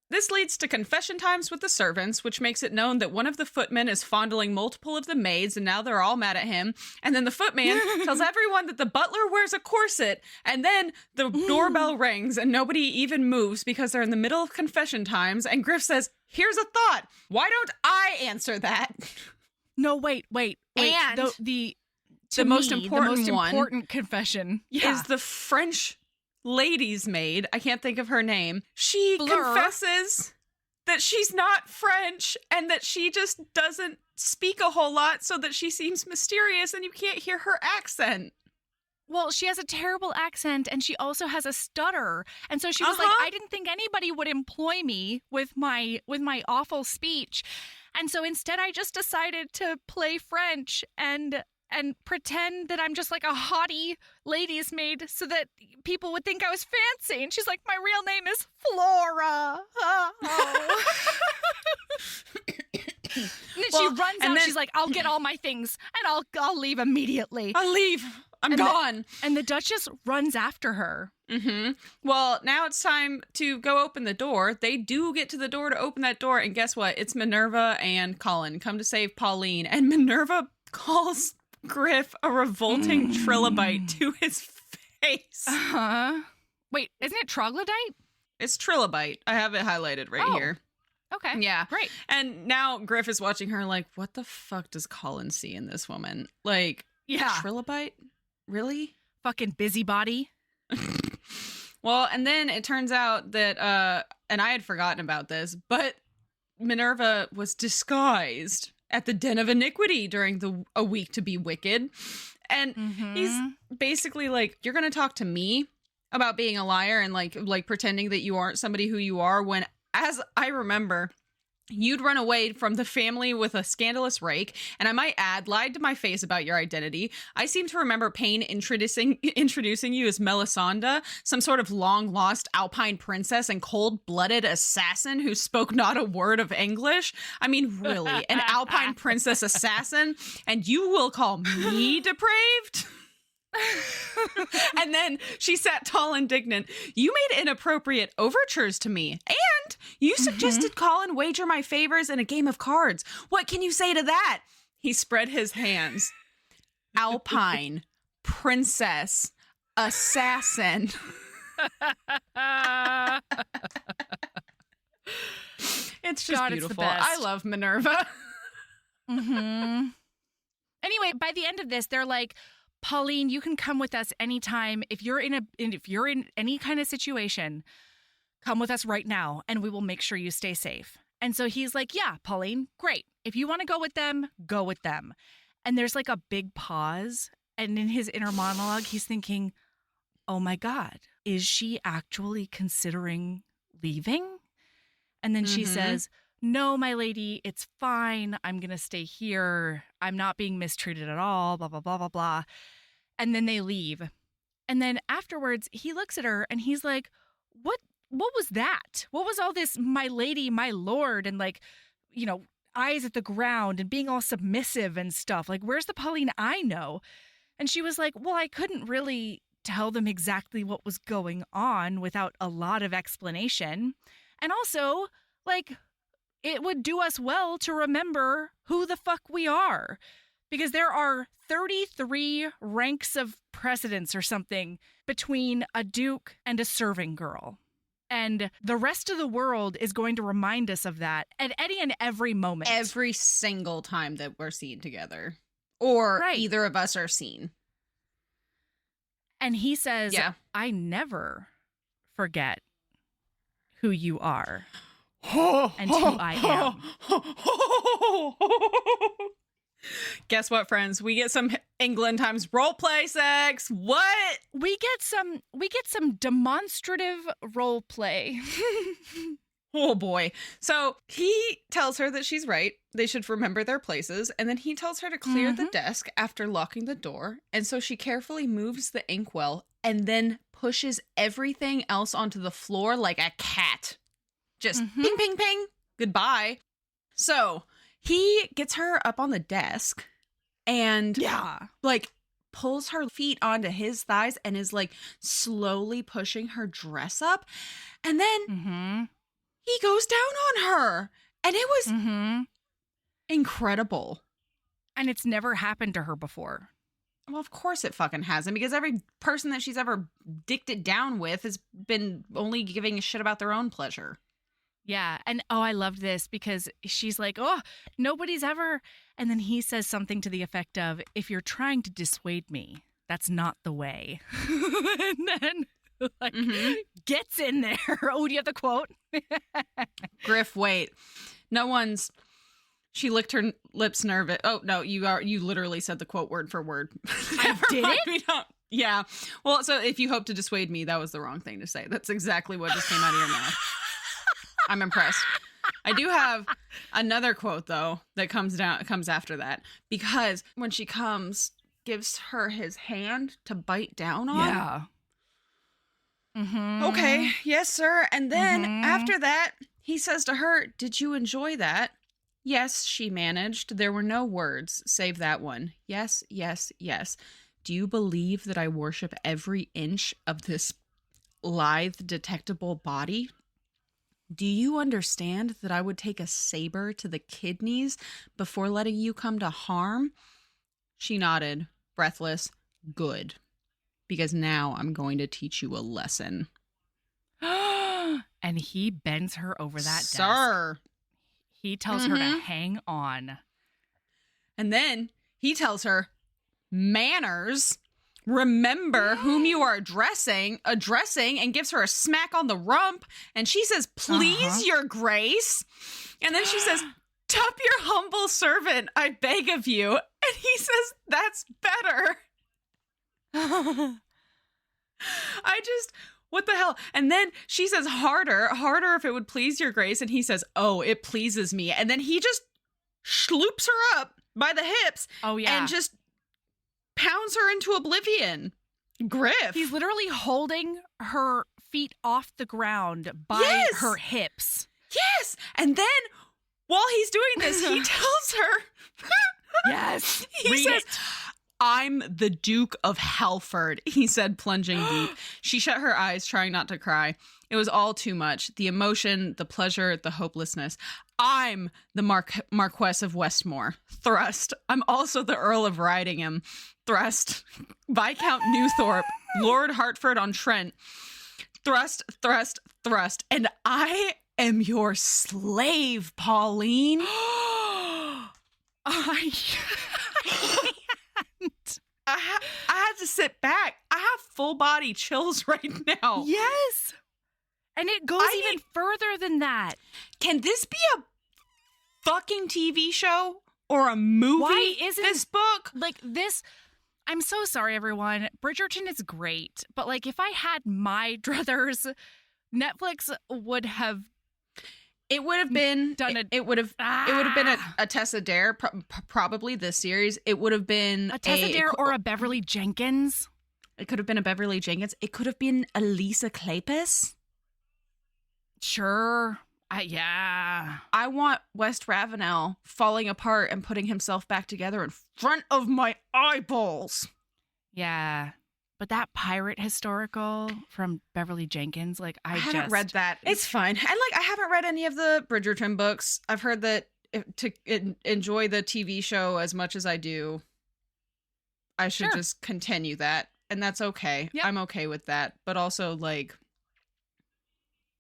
This leads to confession times with the servants, which makes it known that one of the footmen is fondling multiple of the maids, and now they're all mad at him. And then the footman tells everyone that the butler wears a corset, and then the doorbell rings, and nobody even moves because they're in the middle of confession times. And Griff says, "Here's a thought. Why don't I answer that?" No, wait. And the most important confession is the French lady's maid. I can't think of her name. She confesses that she's not French and that she just doesn't speak a whole lot, so that she seems mysterious and you can't hear her accent. Well, she has a terrible accent and she also has a stutter. And so she was like, I didn't think anybody would employ me with my awful speech. And so instead I just decided to play French and pretend that I'm just like a haughty lady's maid so that people would think I was fancy. And she's like, my real name is Flora. And then she runs out. She's like, I'll get all my things and I'll leave immediately. I'll leave. I'm gone. And the Duchess runs after her. Mm-hmm. Well, now it's time to go open the door. They do get to the door to open that door. And guess what? It's Minerva and Colin come to save Pauline. And Minerva calls Griff a revolting trilobite to his face. Wait, isn't it troglodyte? It's trilobite. I have it highlighted right here. Okay. Yeah. Great. And now Griff is watching her like, what the fuck does Colin see in this woman? Like, trilobite? Really? Fucking busybody. Well, and then it turns out that, and I had forgotten about this, but Minerva was disguised at the Den of Iniquity during a week to be wicked. And he's basically like, you're going to talk to me about being a liar and like pretending that you aren't somebody who you are, when, as I remember, you'd run away from the family with a scandalous rake, and I might add, lied to my face about your identity. I seem to remember Payne introducing you as Melisande, some sort of long-lost Alpine princess and cold-blooded assassin who spoke not a word of English. I mean, really, an Alpine princess assassin, and you will call me depraved? And then she sat tall and indignant. You made inappropriate overtures to me, and you suggested Colin wager my favors in a game of cards. What can you say to that? He spread his hands. Alpine, princess, assassin. It's just beautiful. I love Minerva. Anyway, by the end of this, they're like, Pauline, you can come with us anytime. If you're in any kind of situation, come with us right now and we will make sure you stay safe. And so he's like, yeah, Pauline, great. If you want to go with them, go with them. And there's like a big pause. And in his inner monologue, he's thinking, oh my God, is she actually considering leaving? And then she says, no, my lady, it's fine. I'm going to stay here. I'm not being mistreated at all, blah, blah, blah, blah, blah. And then they leave. And then afterwards, he looks at her and he's like, what was that? What was all this, my lady, my lord, and like, eyes at the ground and being all submissive and stuff? Like, where's the Pauline I know? And she was like, well, I couldn't really tell them exactly what was going on without a lot of explanation. And also, like, it would do us well to remember who the fuck we are, because there are 33 ranks of precedence or something between a duke and a serving girl. And the rest of the world is going to remind us of that at any and every moment. Every single time that we're seen together. Or either of us are seen. And he says, I never forget who you are. And who I am. Guess what, friends? We get some England times role play sex. What? We get some demonstrative role play. Oh boy. So he tells her that she's right. They should remember their places. And then he tells her to clear the desk after locking the door. And so she carefully moves the inkwell and then pushes everything else onto the floor like a cat. Just ping, ping, ping. Goodbye. So he gets her up on the desk and like pulls her feet onto his thighs and is like slowly pushing her dress up. And then he goes down on her. And it was incredible. And it's never happened to her before. Well, of course it fucking hasn't, because every person that she's ever dicked it down with has been only giving a shit about their own pleasure. Yeah. And I loved this because she's like, oh, nobody's ever. And then he says something to the effect of, if you're trying to dissuade me, that's not the way. And then like gets in there. Oh, do you have the quote? Griff, wait. No one's. She licked her lips nervous. Oh, no, you literally said the quote word for word. I did it? Yeah. Well, so if you hope to dissuade me, that was the wrong thing to say. That's exactly what just came out of your mouth. I'm impressed. I do have another quote, though, that comes after that. Because when she comes, gives her his hand to bite down on. Yeah. Okay. Yes, sir. And then after that, he says to her, did you enjoy that? Yes, she managed. There were no words, save that one. Yes, yes, yes. Do you believe that I worship every inch of this lithe, detectable body? Do you understand that I would take a saber to the kidneys before letting you come to harm? She nodded, breathless. Good. Because now I'm going to teach you a lesson. And he bends her over that desk. Sir. He tells her to hang on. And then he tells her, manners, remember whom you are addressing, and gives her a smack on the rump. And she says, please, your grace. And then she says, tub your humble servant, I beg of you. And he says, that's better. What the hell? And then she says, harder if it would please your grace. And he says, oh, it pleases me. And then he just sloops her up by the hips. Oh, yeah. And just pounds her into oblivion. Griff. He's literally holding her feet off the ground by her hips. Yes. And then while he's doing this, he tells her. Yes. He says, I'm the Duke of Halford, he said, plunging deep. She shut her eyes, trying not to cry. It was all too much. The emotion, the pleasure, the hopelessness. I'm the Marquess of Westmore. Thrust. I'm also the Earl of Ridingham. Thrust. Viscount Newthorpe. Lord Hertford-on-Trent. Thrust, thrust, thrust. And I am your slave, Pauline. I had to sit back. I have full body chills right now. Yes. And it goes even further than that. Can this be a fucking TV show or a movie? Why isn't this book? Like this? I'm so sorry, everyone. Bridgerton is great. But like if I had my druthers, Netflix would have. It would have been done it. It would have been a Tessa Dare, probably this series. It would have been a Tessa Dare or a Beverly Jenkins. It could have been a Beverly Jenkins. It could have been a Lisa Kleypas. Sure. Yeah. I want West Ravenel falling apart and putting himself back together in front of my eyeballs. Yeah. But that pirate historical from Beverly Jenkins, like I haven't read that. It's fine. And like I haven't read any of the Bridgerton books. I've heard that to enjoy the TV show as much as I do, I should just continue that, and that's okay. Yep. I'm okay with that. But also, like,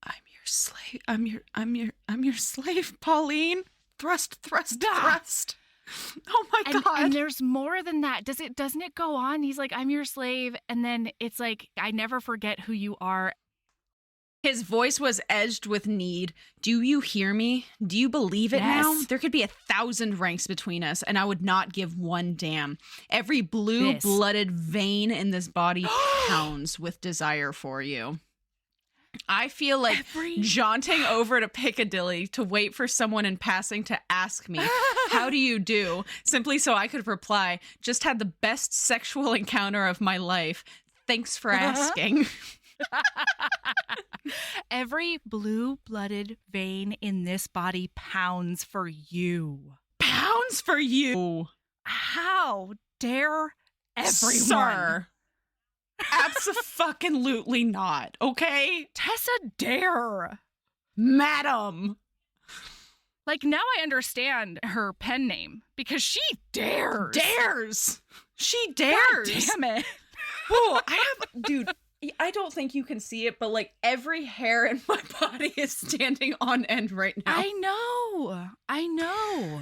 I'm your slave. I'm your slave, Pauline. Thrust, thrust, thrust. Oh my God. And there's more than that. Doesn't it go on? He's like, I'm your slave. And then it's like, I never forget who you are. His voice was edged with need. Do you hear me? Do you believe it now? There could be 1,000 ranks between us, and I would not give one damn. Every blue-blooded vein in this body pounds with desire for you. I feel like jaunting over to Piccadilly to wait for someone in passing to ask me, how do you do? Simply so I could reply, just had the best sexual encounter of my life. Thanks for asking. Every blue-blooded vein in this body pounds for you. Pounds for you. How dare everyone? Sir. Abso-fucking-lutely not, okay? Tessa dare. Madam. Like, now I understand her pen name because she dares. Dares. She dares. God damn it. Oh, dude, I don't think you can see it, but like every hair in my body is standing on end right now. I know.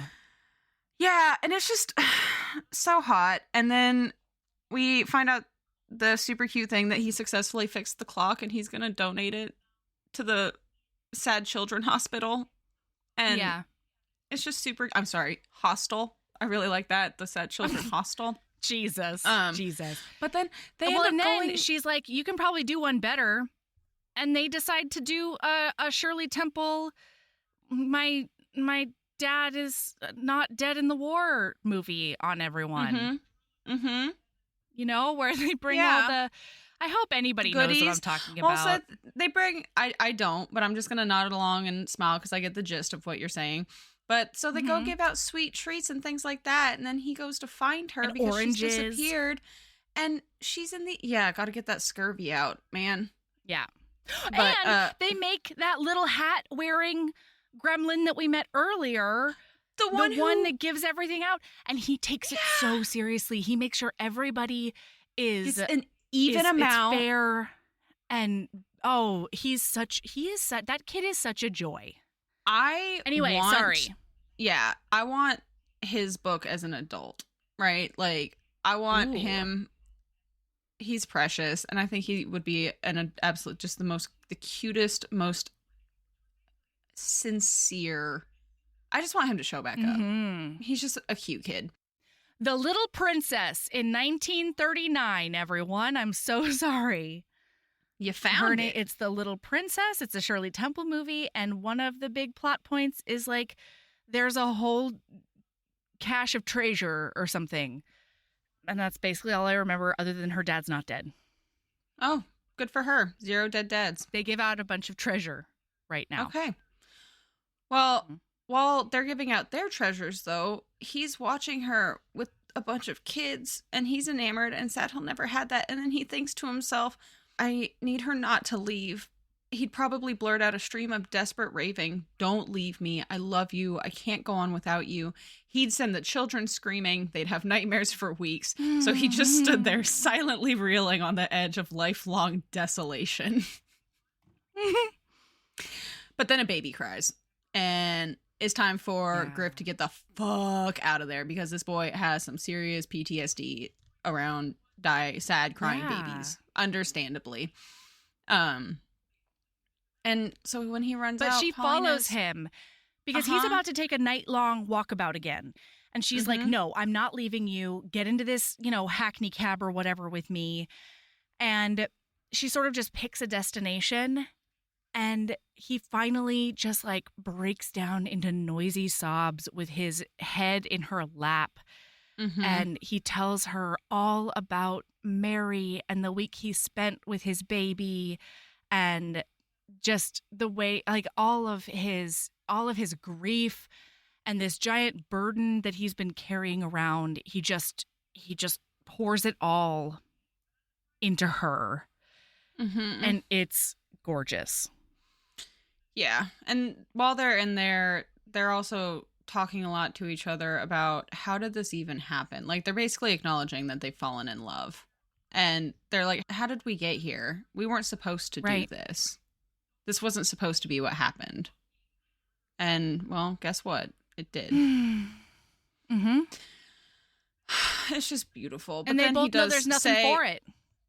Yeah, and it's just so hot. And then we find out the super cute thing that he successfully fixed the clock and he's going to donate it to the Sad Children Hospital. And yeah, it's just super, I'm sorry, hostel. I really like that. The Sad Children Hostel. Jesus. But then she's like, you can probably do one better. And they decide to do a Shirley Temple, my dad is not dead in the war movie on everyone. Mm-hmm. You know, where they bring all the, I hope anybody knows what I'm talking about. Also, they bring, I don't, but I'm just going to nod along and smile because I get the gist of what you're saying. But so they go give out sweet treats and things like that. And then he goes to find her and because oranges. she's disappeared. And she's in the, got to get that scurvy out, man. Yeah. But, and they make that little hat wearing gremlin that we met earlier. The one that gives everything out, and he takes it so seriously. He makes sure everybody is an even amount, it's fair, and that kid is such a joy. I want his book as an adult, right? Like I want him. He's precious, and I think he would be an absolute, just the cutest, most sincere. I just want him to show back up. He's just a cute kid. The Little Princess in 1939, everyone. I'm so sorry. You found it. It's The Little Princess. It's a Shirley Temple movie. And one of the big plot points is like there's a whole cache of treasure or something. And that's basically all I remember other than her dad's not dead. Oh, good for her. 0 dead dads. They give out a bunch of treasure right now. Okay. Well, while they're giving out their treasures, though, he's watching her with a bunch of kids, and he's enamored and sad he'll never had that. And then he thinks to himself, I need her not to leave. He'd probably blurt out a stream of desperate raving. Don't leave me. I love you. I can't go on without you. He'd send the children screaming. They'd have nightmares for weeks. So he just stood there silently reeling on the edge of lifelong desolation. But then a baby cries. And it's time for Griff to get the fuck out of there because this boy has some serious PTSD around sad crying babies, understandably. And so when he runs out, but she follows him because he's about to take a night-long walkabout again. And she's like, no, I'm not leaving you. Get into this, hackney cab or whatever with me. And she sort of just picks a destination. And he finally just like breaks down into noisy sobs with his head in her lap. And he tells her all about Mary and the week he spent with his baby and just the way, like all of his grief and this giant burden that he's been carrying around. He just pours it all into her. And it's gorgeous. Yeah. And while they're in there, they're also talking a lot to each other about how did this even happen? Like they're basically acknowledging that they've fallen in love. And they're like, how did we get here? We weren't supposed to do this. This wasn't supposed to be what happened. And well, guess what? It did. It's just beautiful. But and they then both know there's nothing for it.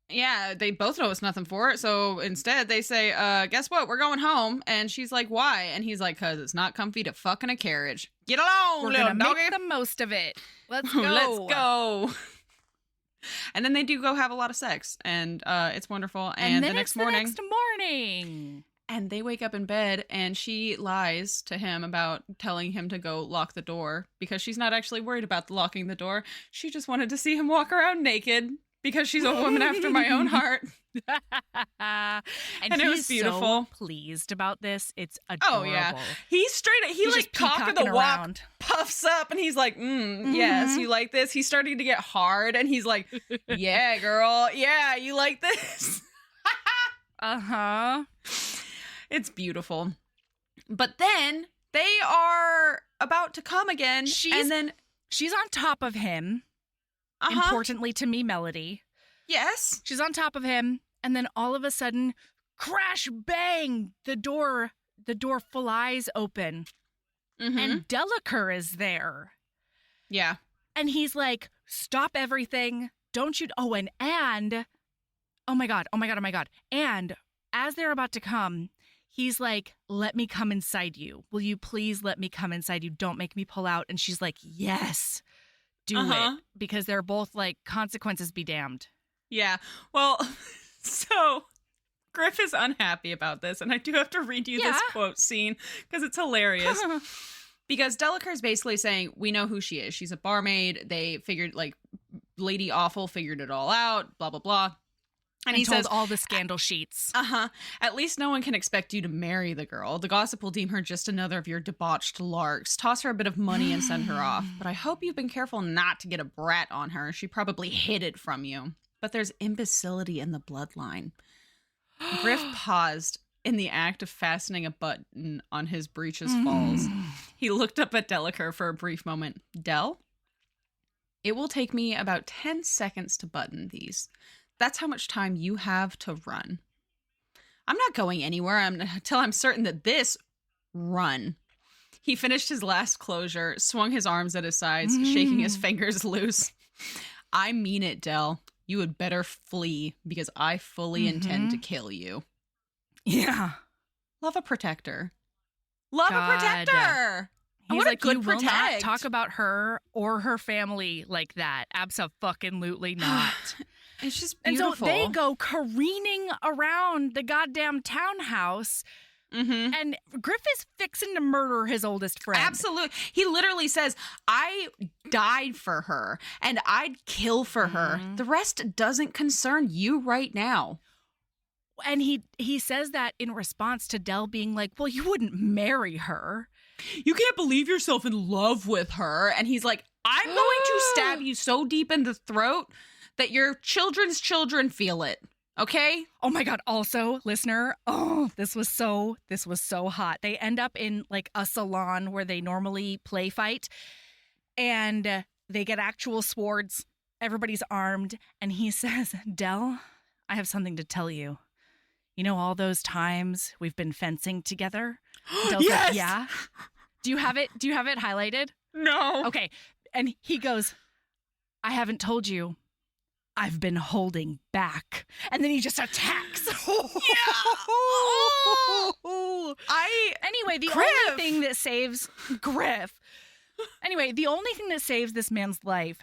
Yeah, they both know it's nothing for it. So instead they say, guess what? We're going home. And she's like, why? And he's like, because it's not comfy to fuck in a carriage. Get along, We're little gonna doggy. make the most of it. Let's go. Let's go. And then they do go have a lot of sex, and it's wonderful. And then the it's next morning. the next morning. And they wake up in bed, and she lies to him about telling him to go lock the door because she's not actually worried about locking the door. She just wanted to see him walk around naked because she's a woman after my own heart. and it was beautiful. So pleased about this. It's adorable. Oh, yeah. He's straight he like cock of the walk around. Puffs up, and he's like, yes, you like this? He's starting to get hard, and he's like, yeah, girl. Yeah, you like this? Uh-huh. It's beautiful. But then they are about to come again. She's on top of him. Importantly to me, Melody. Yes. She's on top of him, and then all of a sudden, crash, bang, the door flies open. And Delacour is there. Yeah. And he's like, stop everything. Don't you... Oh, and oh my God. And as they're about to come, he's like, let me come inside you. Will you please let me come inside you? Don't make me pull out. And she's like, yes, do it. Because they're both like, consequences be damned. Yeah. Well, so Griff is unhappy about this. And I do have to read you this quote scene because it's hilarious. Because Delacour is basically saying, we know who she is. She's a barmaid. They figured, like, Lady Awful figured it all out, blah, blah, blah. And he says all the scandal sheets. At least no one can expect you to marry the girl. The gossip will deem her just another of your debauched larks. Toss her a bit of money and send her off. But I hope you've been careful not to get a brat on her. She probably hid it from you. But there's imbecility in the bloodline. Griff paused in the act of fastening a button on his breeches falls. He looked up at Delacour for a brief moment. Del, it will take me about 10 seconds to button these. That's how much time you have to run. I'm not going anywhere until I'm certain that this run. He finished his last closure, swung his arms at his sides, shaking his fingers loose. I mean it, Del. You had better flee because I fully intend to kill you. Yeah. Love a protector. Love a protector. He's what like, a good you will protect. not talk about her or her family like that. Abso-fucking-lutely not. It's just beautiful. And so they go careening around the goddamn townhouse, and Griff is fixing to murder his oldest friend. Absolutely. He literally says, I died for her, and I'd kill for her. The rest doesn't concern you right now. And he says that in response to Del being like, well, you wouldn't marry her. You can't believe yourself in love with her. And he's like, I'm going to stab you so deep in the throat that your children's children feel it. Okay? Oh my God. Also, listener, this was so hot. They end up in like a salon where they normally play fight, and they get actual swords. Everybody's armed. And he says, Del, I have something to tell you. You know all those times we've been fencing together? Del's yes! like, yeah. Do you have it highlighted? No. Okay. And he goes, I haven't told you. I've been holding back. And then he just attacks. Anyway, the only thing that saves Griff. Anyway, the only thing that saves this man's life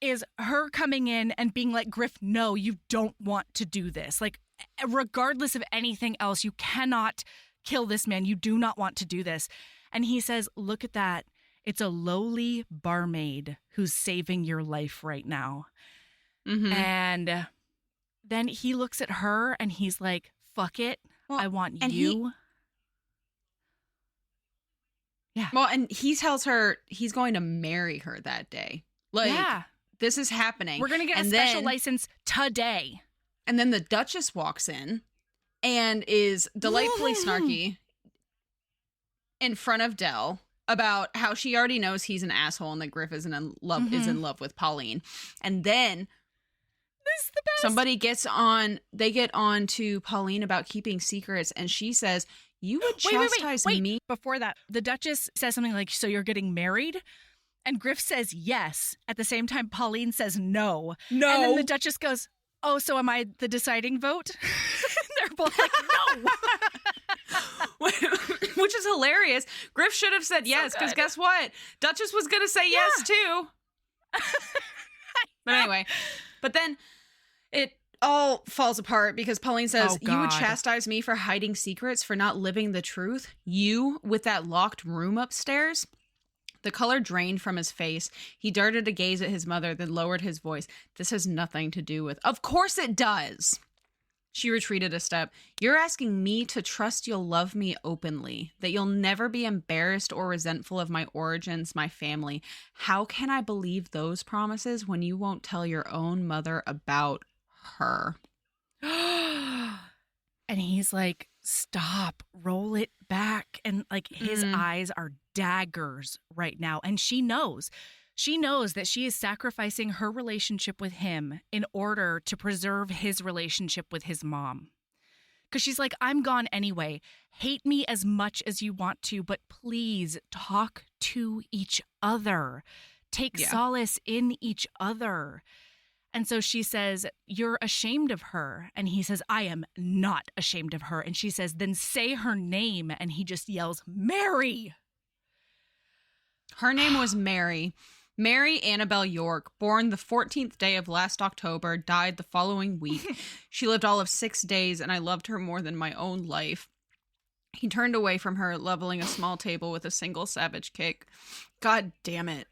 is her coming in and being like, Griff, no, you don't want to do this. Like, regardless of anything else, you cannot kill this man. You do not want to do this. And he says, look at that. It's a lowly barmaid who's saving your life right now. And then he looks at her and he's like, fuck it. I want you. Yeah. Well, and he tells her he's going to marry her that day. Like, this is happening. We're going to get a special license today. And then the Duchess walks in and is delightfully snarky in front of Del about how she already knows he's an asshole and that Griff is in love with Pauline. And then this is the best. Somebody get on to Pauline about keeping secrets, and she says, you would chastise me. Before that, the Duchess says something like, so you're getting married? And Griff says yes. At the same time, Pauline says no. And then the Duchess goes, oh, so am I the deciding vote? They're both like, no. Which is hilarious. Griff should have said yes, because guess what? Duchess was going to say yes, too. But anyway, But then it all falls apart because Pauline says, Oh, you would God. chastise me for hiding secrets, for not living the truth? You, with that locked room upstairs? The color drained from his face. He darted a gaze at his mother, then lowered his voice. This has nothing to do with... Of course it does! She retreated a step. You're asking me to trust you'll love me openly, that you'll never be embarrassed or resentful of my origins, my family. How can I believe those promises when you won't tell your own mother about her? And he's like, stop, roll it back. And like his eyes are daggers right now. And she knows that she is sacrificing her relationship with him in order to preserve his relationship with his mom. Because she's like, I'm gone anyway. Hate me as much as you want to, but please talk to each other. Take solace in each other. And so she says, you're ashamed of her. And he says, I am not ashamed of her. And she says, then say her name. And he just yells, Mary. Her name was Mary. Mary Annabelle York, born the 14th day of last October, died the following week. She lived all of 6 days, and I loved her more than my own life. He turned away from her, leveling a small table with a single savage kick. God damn it.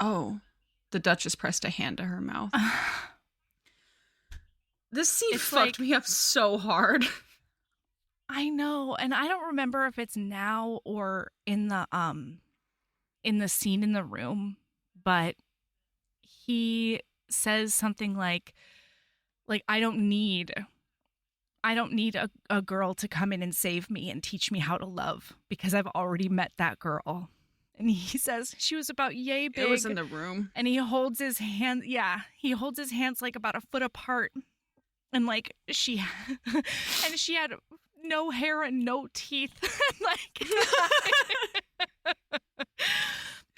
Oh. The Duchess pressed a hand to her mouth. This scene fucked me up so hard. I know, and I don't remember if it's now or in the scene in the room, but he says something like I don't need a girl to come in and save me and teach me how to love because I've already met that girl. And he says she was about yay big. It was in the room. And he holds his hand. Yeah, he holds his hands like about a foot apart. And like she had no hair and no teeth.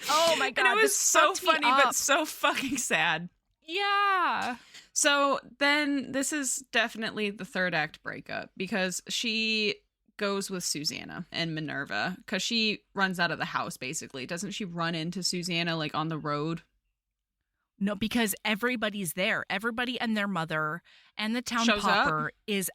Oh my God. And it was so funny, but so fucking sad. Yeah. So then this is definitely the third act breakup because she goes with Susanna and Minerva because she runs out of the house basically. Doesn't she run into Susanna like on the road? No, because everybody's there. Everybody and their mother and the town Shows pauper is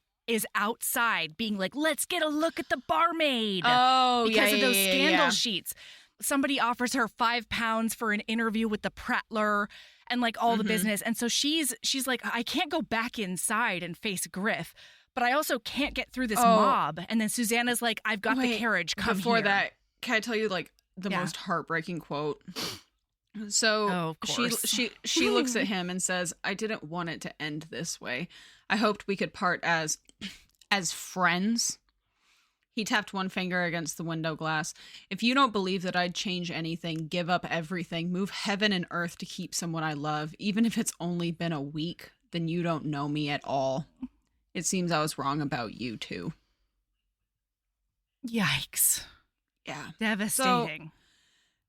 outside being like, let's get a look at the barmaid. Oh, because of those scandal yeah. sheets. Somebody offers her £5 for an interview with the prattler and like all the business. And so she's like, I can't go back inside and face Griff, but I also can't get through this mob. And then Susanna's like, I've got the carriage. Come before here. that, can I tell you like the most heartbreaking quote? So she looks at him and says, I didn't want it to end this way. I hoped we could part as friends. He tapped one finger against the window glass. If you don't believe that I'd change anything, give up everything, move heaven and earth to keep someone I love, even if it's only been a week, then you don't know me at all. It seems I was wrong about you too. Yikes. Yeah. Devastating. So,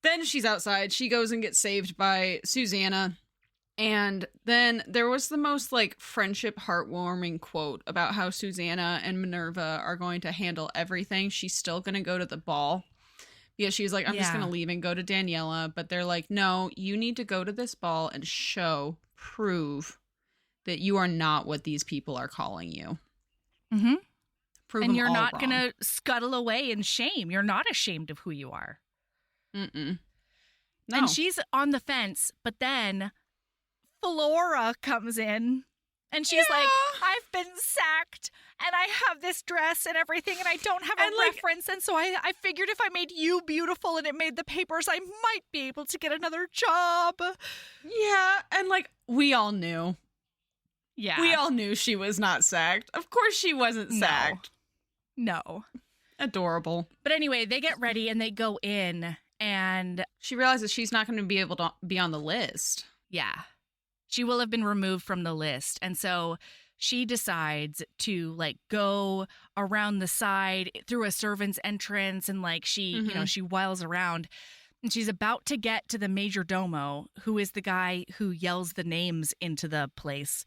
then she's outside. She goes and gets saved by Susanna. And then there was the most like friendship heartwarming quote about how Susanna and Minerva are going to handle everything. She's still going to go to the ball. Yeah, she's like, I'm just going to leave and go to Daniela. But they're like, no, you need to go to this ball and prove that you are not what these people are calling you. Mm-hmm. Prove and them you're all not wrong. going to scuttle away in shame. You're not ashamed of who you are. Mm-mm. No. And she's on the fence, but then Flora comes in and she's like, I've been sacked and I have this dress and everything and I don't have a reference. And so I figured if I made you beautiful and it made the papers, I might be able to get another job. Yeah. And like, we all knew. Yeah. We all knew she was not sacked. Of course she wasn't sacked. No. Adorable. But anyway, they get ready and they go in and she realizes she's not going to be able to be on the list. Yeah. She will have been removed from the list. And so she decides to like go around the side through a servant's entrance and like she, you know, she whiles around and she's about to get to the major domo, who is the guy who yells the names into the place.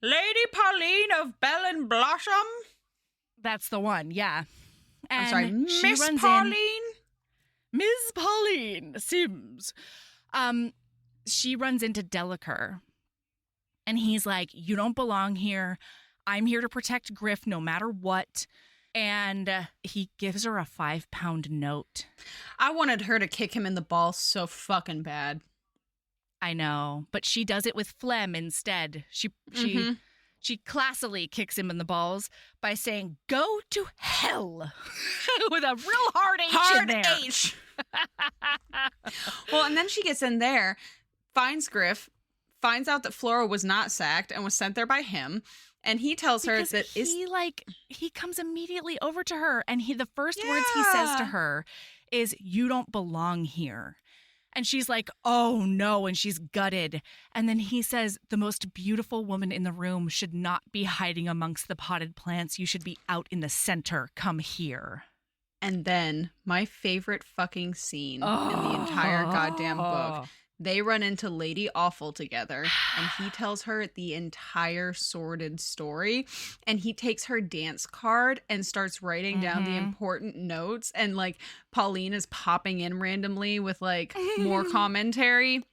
Lady Pauline of Bell and Blossom? That's the one, yeah. And I'm sorry, Miss runs Pauline? Miss Pauline Sims. She runs into Delacour And he's like, you don't belong here. I'm here to protect Griff no matter what. And he gives her a 5-pound note. I wanted her to kick him in the balls so fucking bad. I know, but she does it with phlegm instead. She classily kicks him in the balls by saying, "Go to hell," with a real hard H in there. H. Well, and then she gets in there, finds Griff, finds out that Flora was not sacked and was sent there by him. And he tells her that he comes immediately over to her, and the first words he says to her is, "You don't belong here." And she's like, "Oh no," and she's gutted. And then he says, "The most beautiful woman in the room should not be hiding amongst the potted plants. You should be out in the center. Come here." And then my favorite fucking scene in the entire goddamn book. They run into Lady Awful together, and he tells her the entire sordid story, and he takes her dance card and starts writing down the important notes, and like Pauline is popping in randomly with like more commentary.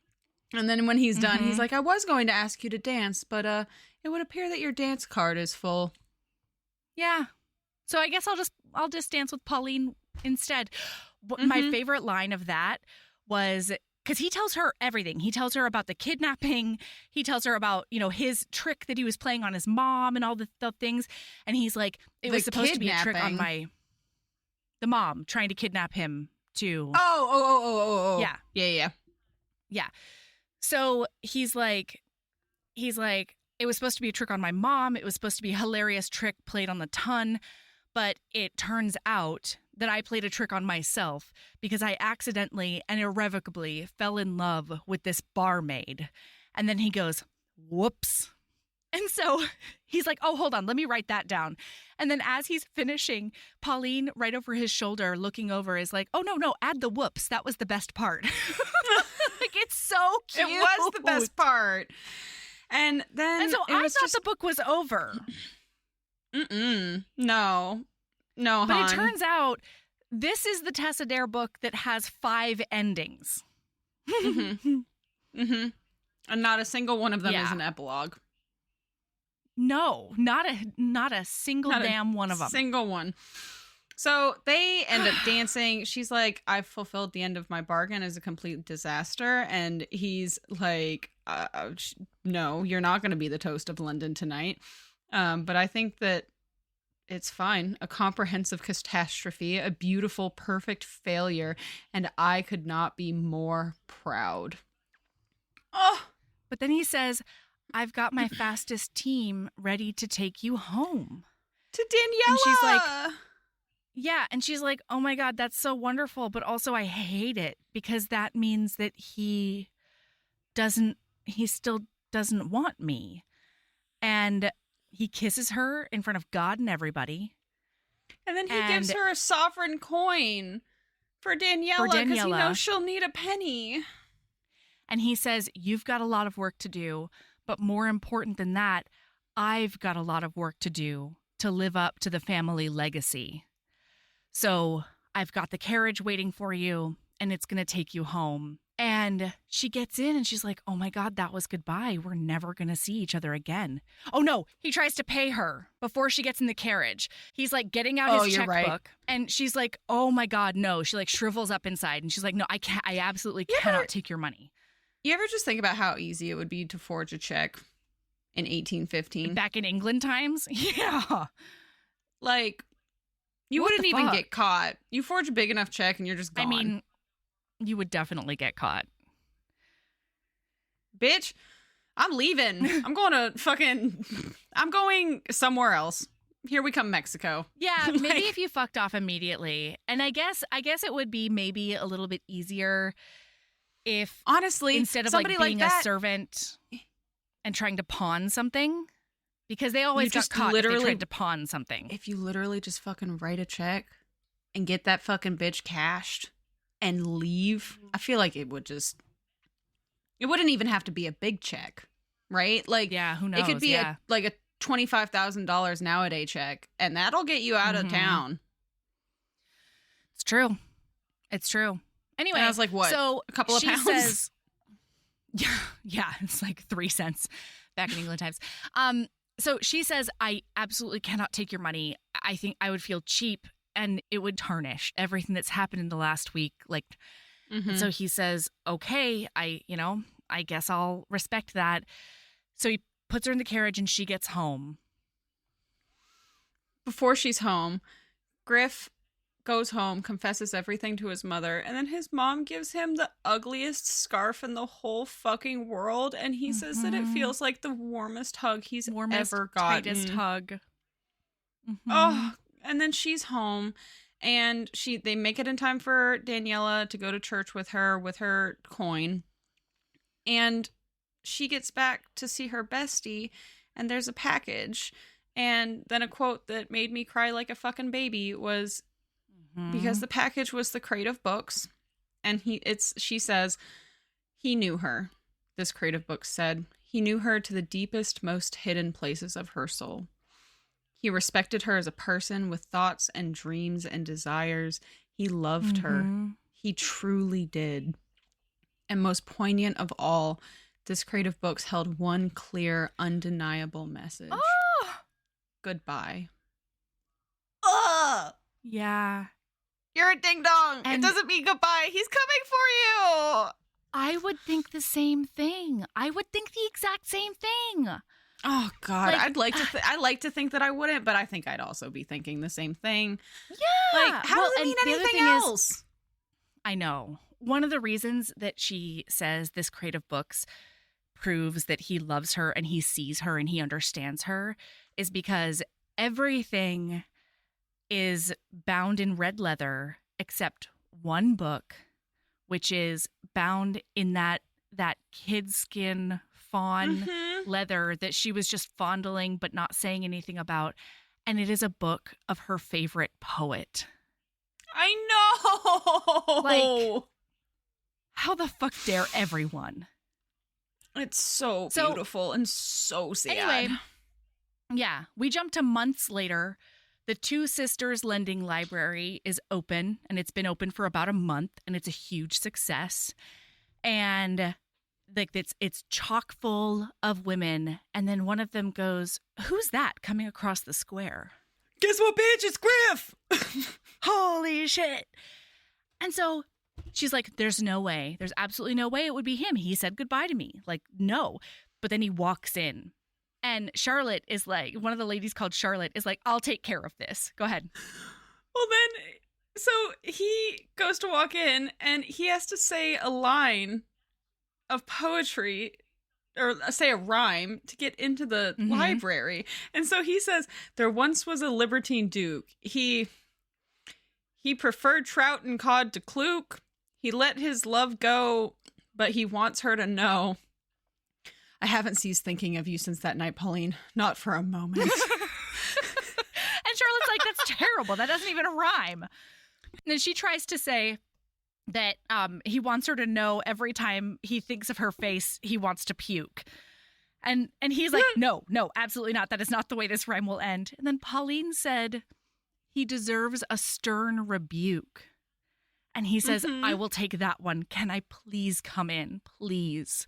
And then when he's done, he's like, "I was going to ask you to dance, but it would appear that your dance card is full." Yeah. So I guess I'll just dance with Pauline instead. My favorite line of that was, because he tells her everything. He tells her about the kidnapping. He tells her about, his trick that he was playing on his mom and all the things. And he's like, it was supposed to be a trick on the mom trying to kidnap him too. Oh. Yeah. So he's like, it was supposed to be a trick on my mom. It was supposed to be a hilarious trick played on the ton. But it turns out that I played a trick on myself because I accidentally and irrevocably fell in love with this barmaid. And then he goes, "Whoops." And so he's like, "Oh, hold on, let me write that down." And then as he's finishing, Pauline, right over his shoulder, looking over, is like, "Oh, no, add the whoops. That was the best part." Like, it's so cute. It was the best part. And so I thought the book was over. No, but it turns out this is the Tessa Dare book that has 5 endings. And not a single one of them is an epilogue. No, not a single one of them. Single one. So they end up dancing. She's like, "I've fulfilled the end of my bargain as a complete disaster." And he's like, "No, you're not going to be the toast of London tonight." But I think that it's fine. A comprehensive catastrophe, a beautiful, perfect failure, and I could not be more proud. Oh! But then he says, "I've got my fastest team ready to take you home." To Daniela! And she's like, yeah, and she's like, "Oh my God, that's so wonderful, but also I hate it because that means that he still doesn't want me." And he kisses her in front of God and everybody. And then he gives her a sovereign coin for Daniela because he knows she'll need a penny. And he says, "You've got a lot of work to do, but more important than that, I've got a lot of work to do to live up to the family legacy. So I've got the carriage waiting for you, and it's going to take you home." And she gets in and she's like, "Oh my God, that was goodbye. We're never going to see each other again." Oh no, he tries to pay her before she gets in the carriage. He's like getting out his checkbook. Right. And she's like, "Oh my God, no." She like shrivels up inside and she's like, "No, I can't. I absolutely cannot take your money." You ever just think about how easy it would be to forge a check in 1815? Back in England times? Yeah. Like, you wouldn't even get caught. You forge a big enough check and you're just gone. I mean, you would definitely get caught. Bitch, I'm leaving. I'm going somewhere else. Here we come, Mexico. Yeah, maybe if you fucked off immediately. And I guess it would be maybe a little bit easier if, honestly, instead of like being a servant and trying to pawn something, because they always got caught if they tried to pawn something. If you literally just fucking write a check and get that fucking bitch cashed and leave, I feel like it wouldn't even have to be a big check, right? Like, yeah, who knows? It could be a $25,000 nowadays check, and that'll get you out of town. It's true. It's true. Anyway, and I was like, what? So a couple of pounds? Yeah, it's like 3 cents back in England times. So she says, I absolutely cannot take your money. I think I would feel cheap and it would tarnish everything that's happened in the last week. Like, and so he says, okay, I guess I'll respect that. So he puts her in the carriage and she gets home. Before she's home, Griff goes home, confesses everything to his mother, and then his mom gives him the ugliest scarf in the whole fucking world, and he says that it feels like the warmest hug he's ever gotten. Tightest hug. Oh, and then she's home, and they make it in time for Daniela to go to church with her coin, and she gets back to see her bestie, and there's a package, and then a quote that made me cry like a fucking baby was, because the package was the crate of books, and she says, he knew her. This crate of books said, he knew her to the deepest, most hidden places of her soul. He respected her as a person with thoughts and dreams and desires. He loved her. He truly did. And most poignant of all, this crate of books held one clear, undeniable message. Oh! Goodbye. Ugh! Yeah. You're a ding-dong. It doesn't mean goodbye. He's coming for you. I would think the same thing. I would think the exact same thing. Oh, God. I'd like to I like to think that I wouldn't, but I think I'd also be thinking the same thing. Yeah. Like, how does it mean anything else? I know. One of the reasons that she says this crate of books proves that he loves her and he sees her and he understands her is because everything is bound in red leather except one book, which is bound in that kid skin fawn leather that she was just fondling but not saying anything about. And it is a book of her favorite poet. I know. Like, how the fuck dare everyone? It's so beautiful and so sad. Anyway, yeah, we jump to months later. The Two Sisters Lending Library is open, and it's been open for about a month, and it's a huge success. And like it's chock full of women, and then one of them goes, "Who's that coming across the square?" Guess what, bitch? It's Griff. Holy shit. And so she's like, there's no way. There's absolutely no way it would be him. He said goodbye to me. Like, no. But then he walks in. And Charlotte is like, one of the ladies called Charlotte is like, I'll take care of this. Go ahead. Well, then, so he goes to walk in and he has to say a line of poetry or say a rhyme to get into the library. And so he says, there once was a libertine duke. He preferred trout and cod to klook. He let his love go, but he wants her to know. I haven't ceased thinking of you since that night, Pauline. Not for a moment. And Charlotte's like, that's terrible. That doesn't even rhyme. And then she tries to say that he wants her to know every time he thinks of her face, he wants to puke. And he's like, no, absolutely not. That is not the way this rhyme will end. And then Pauline said, he deserves a stern rebuke. And he says, I will take that one. Can I please come in? Please.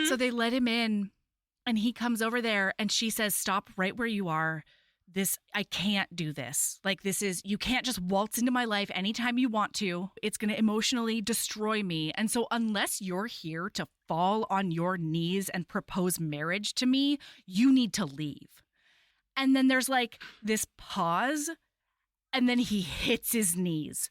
So they let him in and he comes over there and she says, stop right where you are. I can't do this. Like, you can't just waltz into my life anytime you want to. It's going to emotionally destroy me. And so unless you're here to fall on your knees and propose marriage to me, you need to leave. And then there's like this pause and then he hits his knees.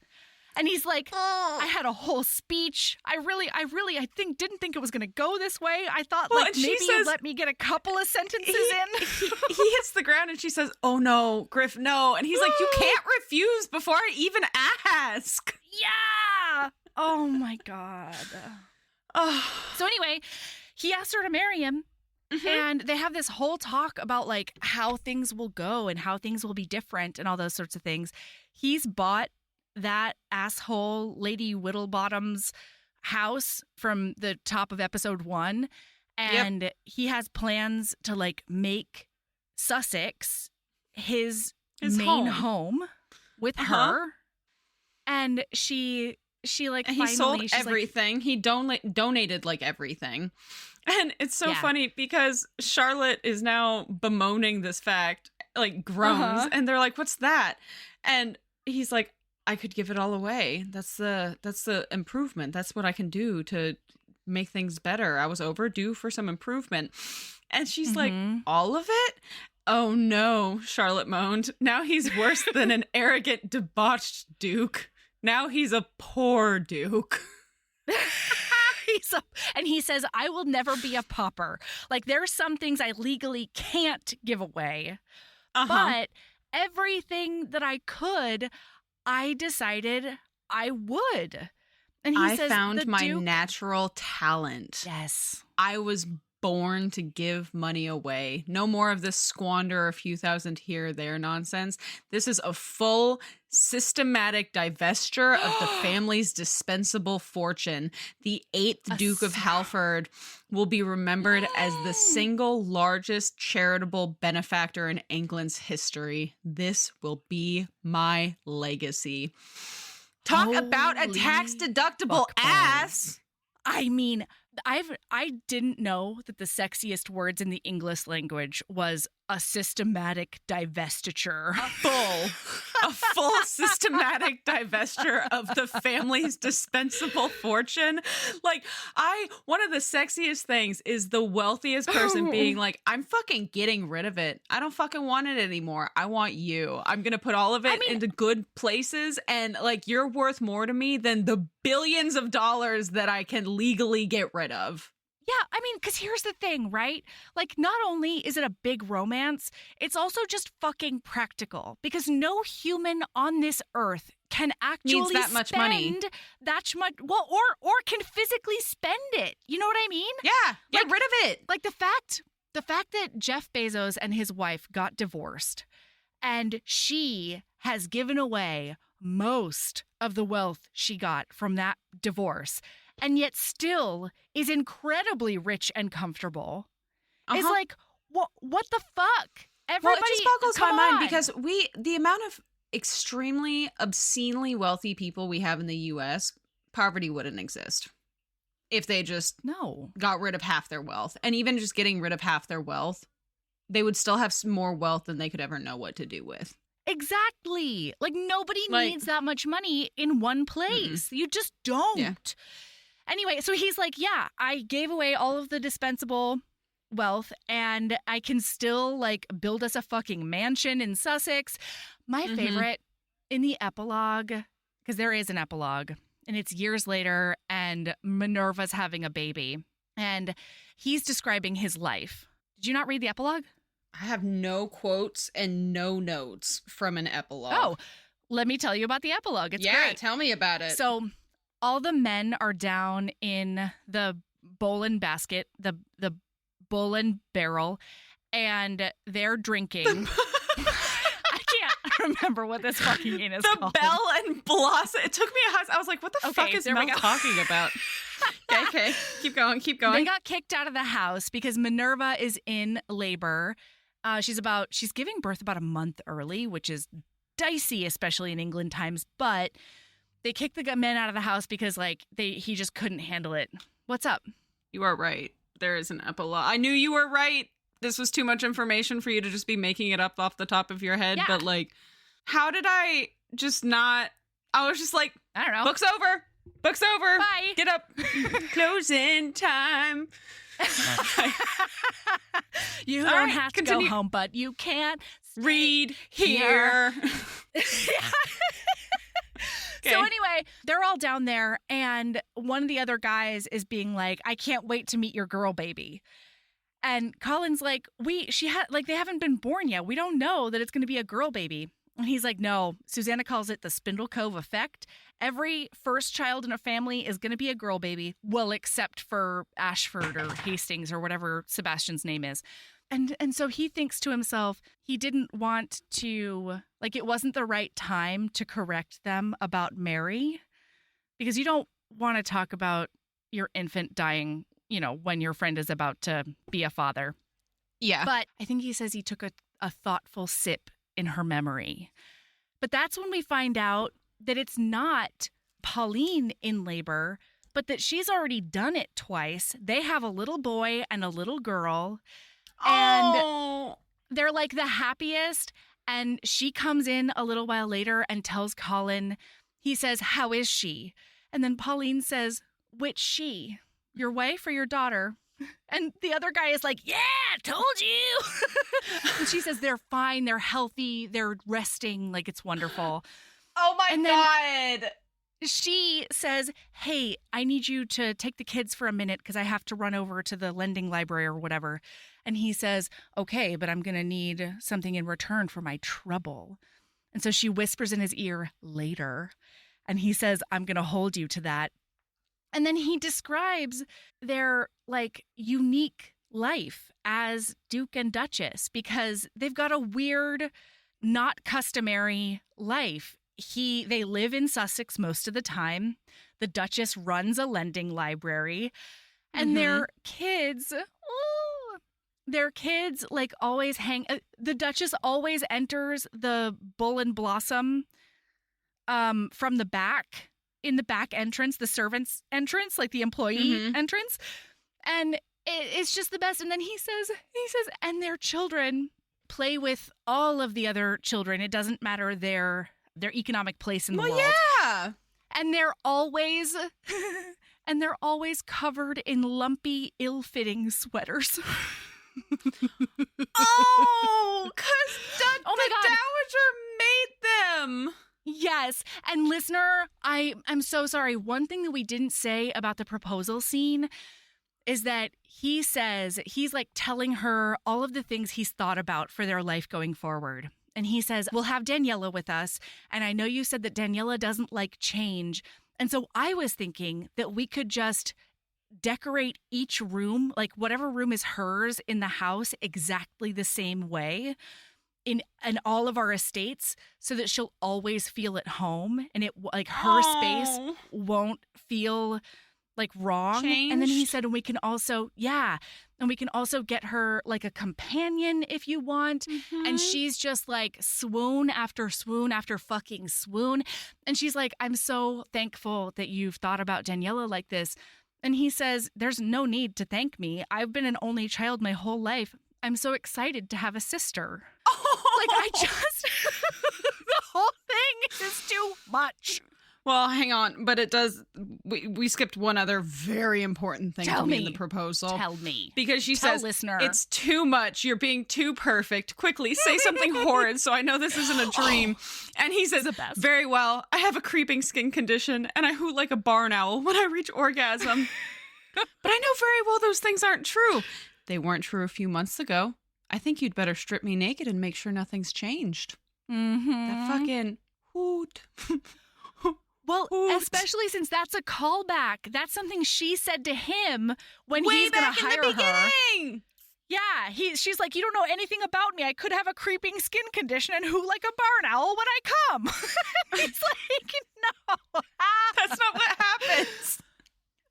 And he's like, I had a whole speech. I didn't think it was going to go this way. I thought maybe you'd let me get a couple of sentences in. He hits the ground and she says, oh no, Griff, no. And he's like, you can't refuse before I even ask. Yeah. Oh my God. So anyway, he asked her to marry him. And they have this whole talk about like how things will go and how things will be different and all those sorts of things. He's bought that asshole Lady Whittlebottom's house from the top of episode 1. And he has plans to like make Sussex his main home with her. And she she like And finally he sold she's everything. He donated like everything. And it's so Yeah. funny because Charlotte is now bemoaning this fact, like groans, and they're like, "What's that?" And he's like, "I could give it all away. That's the improvement. That's what I can do to make things better. I was overdue for some improvement." And she's like, "All of it?" "Oh no," Charlotte moaned. "Now he's worse than an arrogant, debauched duke. Now he's a poor duke." And he says, "I will never be a pauper. Like, there are some things I legally can't give away. But everything that I could, I decided I would." And he says, found my Duke, natural talent. yes. I was born to give money away. No more of this squander a few thousand here or there nonsense. This is a full systematic divestiture of the family's dispensable fortune. The 8th Duke of Halford will be remembered as the single largest charitable benefactor in England's history. This will be my legacy. Talk about a Holy tax-deductible fuck ass. I mean, I didn't know that the sexiest words in the English language was a systematic divestiture. A full systematic divestiture of the family's dispensable fortune. Like, one of the sexiest things is the wealthiest person being like, "I'm fucking getting rid of it. I don't fucking want it anymore. I want you. I'm going to put all of it into good places. And like, you're worth more to me than the billions of dollars that I can legally get rid of." Yeah, I mean, because here's the thing, right? Like, not only is it a big romance, it's also just fucking practical. Because no human on this earth can actually Needs that much money. spend that much, well, or can physically spend it. You know what I mean? Yeah, get rid of it. Like the fact that Jeff Bezos and his wife got divorced, and she has given away most of the wealth she got from that divorce, and yet still is incredibly rich and comfortable. It's like, what the fuck? Everybody, Well, it just boggles my come mind on. because the amount of extremely obscenely wealthy people we have in the US, poverty wouldn't exist if they just got rid of half their wealth. And even just getting rid of half their wealth, they would still have more wealth than they could ever know what to do with. Exactly. Like, nobody needs that much money in one place. You just don't. Yeah. Anyway, so he's like, "Yeah, I gave away all of the dispensable wealth and I can still like build us a fucking mansion in Sussex." My favorite in the epilogue, because there is an epilogue and it's years later and Minerva's having a baby and he's describing his life. Did you not read the epilogue? I have no quotes and no notes from an epilogue. Oh, let me tell you about the epilogue. It's great. Tell me about it. So all the men are down in the bowling basket, the bowling barrel, and they're drinking. I can't remember what this fucking game is called. The Bell and Blossom. It took me I was like, what the fuck is Mel talking about? Okay. Keep going. They got kicked out of the house because Minerva is in labor. She's giving birth about a month early, which is dicey, especially in England times, but they kicked the men out of the house because he just couldn't handle it. What's up? You are right. There is an epilogue. I knew you were right. This was too much information for you to just be making it up off the top of your head. Yeah. But how did I just not? I was just like, I don't know. Book's over. Bye. Get up. Closing time. You don't have to go home, but you can't read here. So anyway, they're all down there, and one of the other guys is being like, "I can't wait to meet your girl baby." And Colin's like, they haven't been born yet. We don't know that it's going to be a girl baby. And he's like, "No." Susanna calls it the Spindle Cove effect. Every first child in a family is going to be a girl baby. Well, except for Ashford or Hastings or whatever Sebastian's name is. And so he thinks to himself, he didn't want to, it wasn't the right time to correct them about Mary, because you don't want to talk about your infant dying, when your friend is about to be a father. Yeah. But I think he says he took a thoughtful sip in her memory. But that's when we find out that it's not Pauline in labor, but that she's already done it twice. They have a little boy and a little girl. And they're like the happiest. And she comes in a little while later and tells Colin, he says, "How is she?" And then Pauline says, "Which she? Your wife or your daughter?" And the other guy is like, "Yeah, told you." And she says, "They're fine. They're healthy. They're resting. Like, it's wonderful." Oh my God. She says, "Hey, I need you to take the kids for a minute because I have to run over to the lending library or whatever." And he says, "Okay, but I'm going to need something in return for my trouble." And so she whispers in his ear, "Later." And he says, "I'm going to hold you to that." And then he describes their like unique life as Duke and Duchess because they've got a weird, not customary life. They live in Sussex most of the time. The Duchess runs a lending library, and their kids like always hang. The Duchess always enters the Bull and Blossom from the back, in the back entrance, the servants' entrance, like the employee entrance, and it's just the best. And then he says, and their children play with all of the other children. It doesn't matter their economic place in the world. Yeah. And they're always covered in lumpy, ill-fitting sweaters. Oh, because my the God. Dowager made them. Yes. And listener, I'm so sorry. One thing that we didn't say about the proposal scene is that he says, he's like telling her all of the things he's thought about for their life going forward. And he says, "We'll have Daniela with us. And I know you said that Daniela doesn't like change. And so I was thinking that we could just decorate each room, like whatever room is hers in the house, exactly the same way in all of our estates so that she'll always feel at home. And it like her space won't feel like wrong." Changed. And then he said, and we can also get her like a companion if you want. And she's just like swoon after fucking swoon. And she's like, "I'm so thankful that you've thought about Daniela like this." And he says, "There's no need to thank me. I've been an only child my whole life. I'm so excited to have a sister." Like the whole thing is too much. Well, hang on, but it does. We skipped one other very important thing to me in the proposal. Tell me. Because she Tell says, listener. "It's too much. You're being too perfect. Quickly, say something horrid so I know this isn't a dream." And he says, "Very well. I have a creeping skin condition, and I hoot like a barn owl when I reach orgasm. But I know very well those things aren't true. They weren't true a few months ago. I think you'd better strip me naked and make sure nothing's changed." That fucking hoot. Well, especially since that's a callback. That's something she said to him when Way he's going to back in the hire her. beginning. Yeah, she's like, "You don't know anything about me. I could have a creeping skin condition and hoot like a barn owl when I come." He's like, "No. That's not what happens.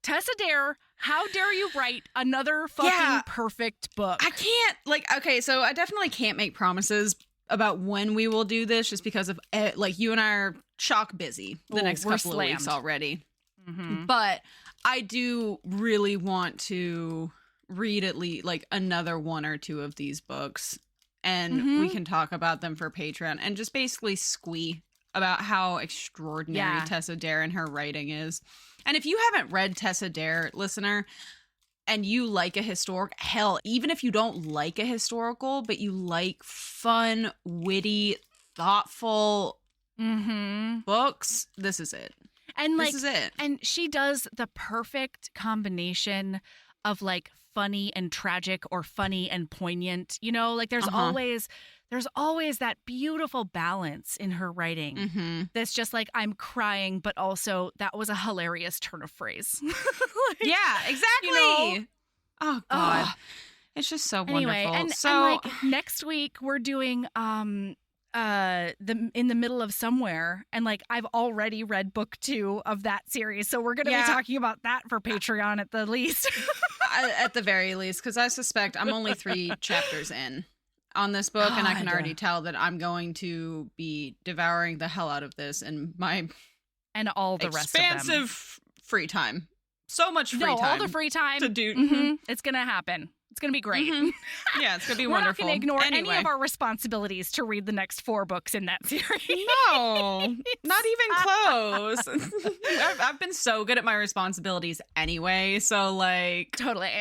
Tessa Dare, how dare you write another fucking perfect book?" I can't, okay, so I definitely can't make promises about when we will do this just because of, you and I are chock busy the next couple of weeks already. But I do really want to read at least, another one or two of these books, and we can talk about them for Patreon and just basically squee about how extraordinary Tessa Dare and her writing is. And if you haven't read Tessa Dare, listener, and you like a historical, hell, even if you don't like a historical, but you like fun, witty, thoughtful books, this is it. And this is it. And she does the perfect combination of funny and tragic or funny and poignant. You know, there's always that beautiful balance in her writing that's just I'm crying, but also that was a hilarious turn of phrase. Yeah, exactly. You know? Oh God. It's just so wonderful. And next week we're doing In the Middle of Somewhere, and I've already read book 2 of that series, so we're going to be talking about that for Patreon at the least. At the very least, because I suspect I'm only 3 chapters in on this book, and I can already tell that I'm going to be devouring the hell out of this in my And all the rest of them. Expansive free time. So much free time. All the free time. To do. It's going to happen. It's going to be great. Yeah, it's going to be We're wonderful. We're not going to ignore any of our responsibilities to read the next 4 books in that series. No, not even close. I've been so good at my responsibilities anyway, so like totally.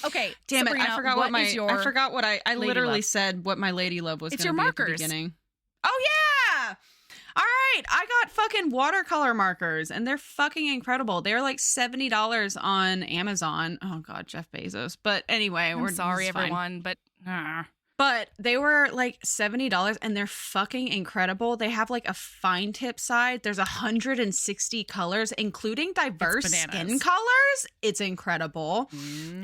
Okay, damn Sabrina, it! I forgot what I literally love? said what my lady love was. It's gonna your be at markers. the beginning. Oh yeah. All right, I got fucking watercolor markers, and they're fucking incredible. They're like $70 on Amazon. Oh god, Jeff Bezos. But anyway, I'm sorry, everyone, but. But they were like $70 and they're fucking incredible. They have like a fine tip side. There's 160 colors, including diverse skin colors. It's incredible.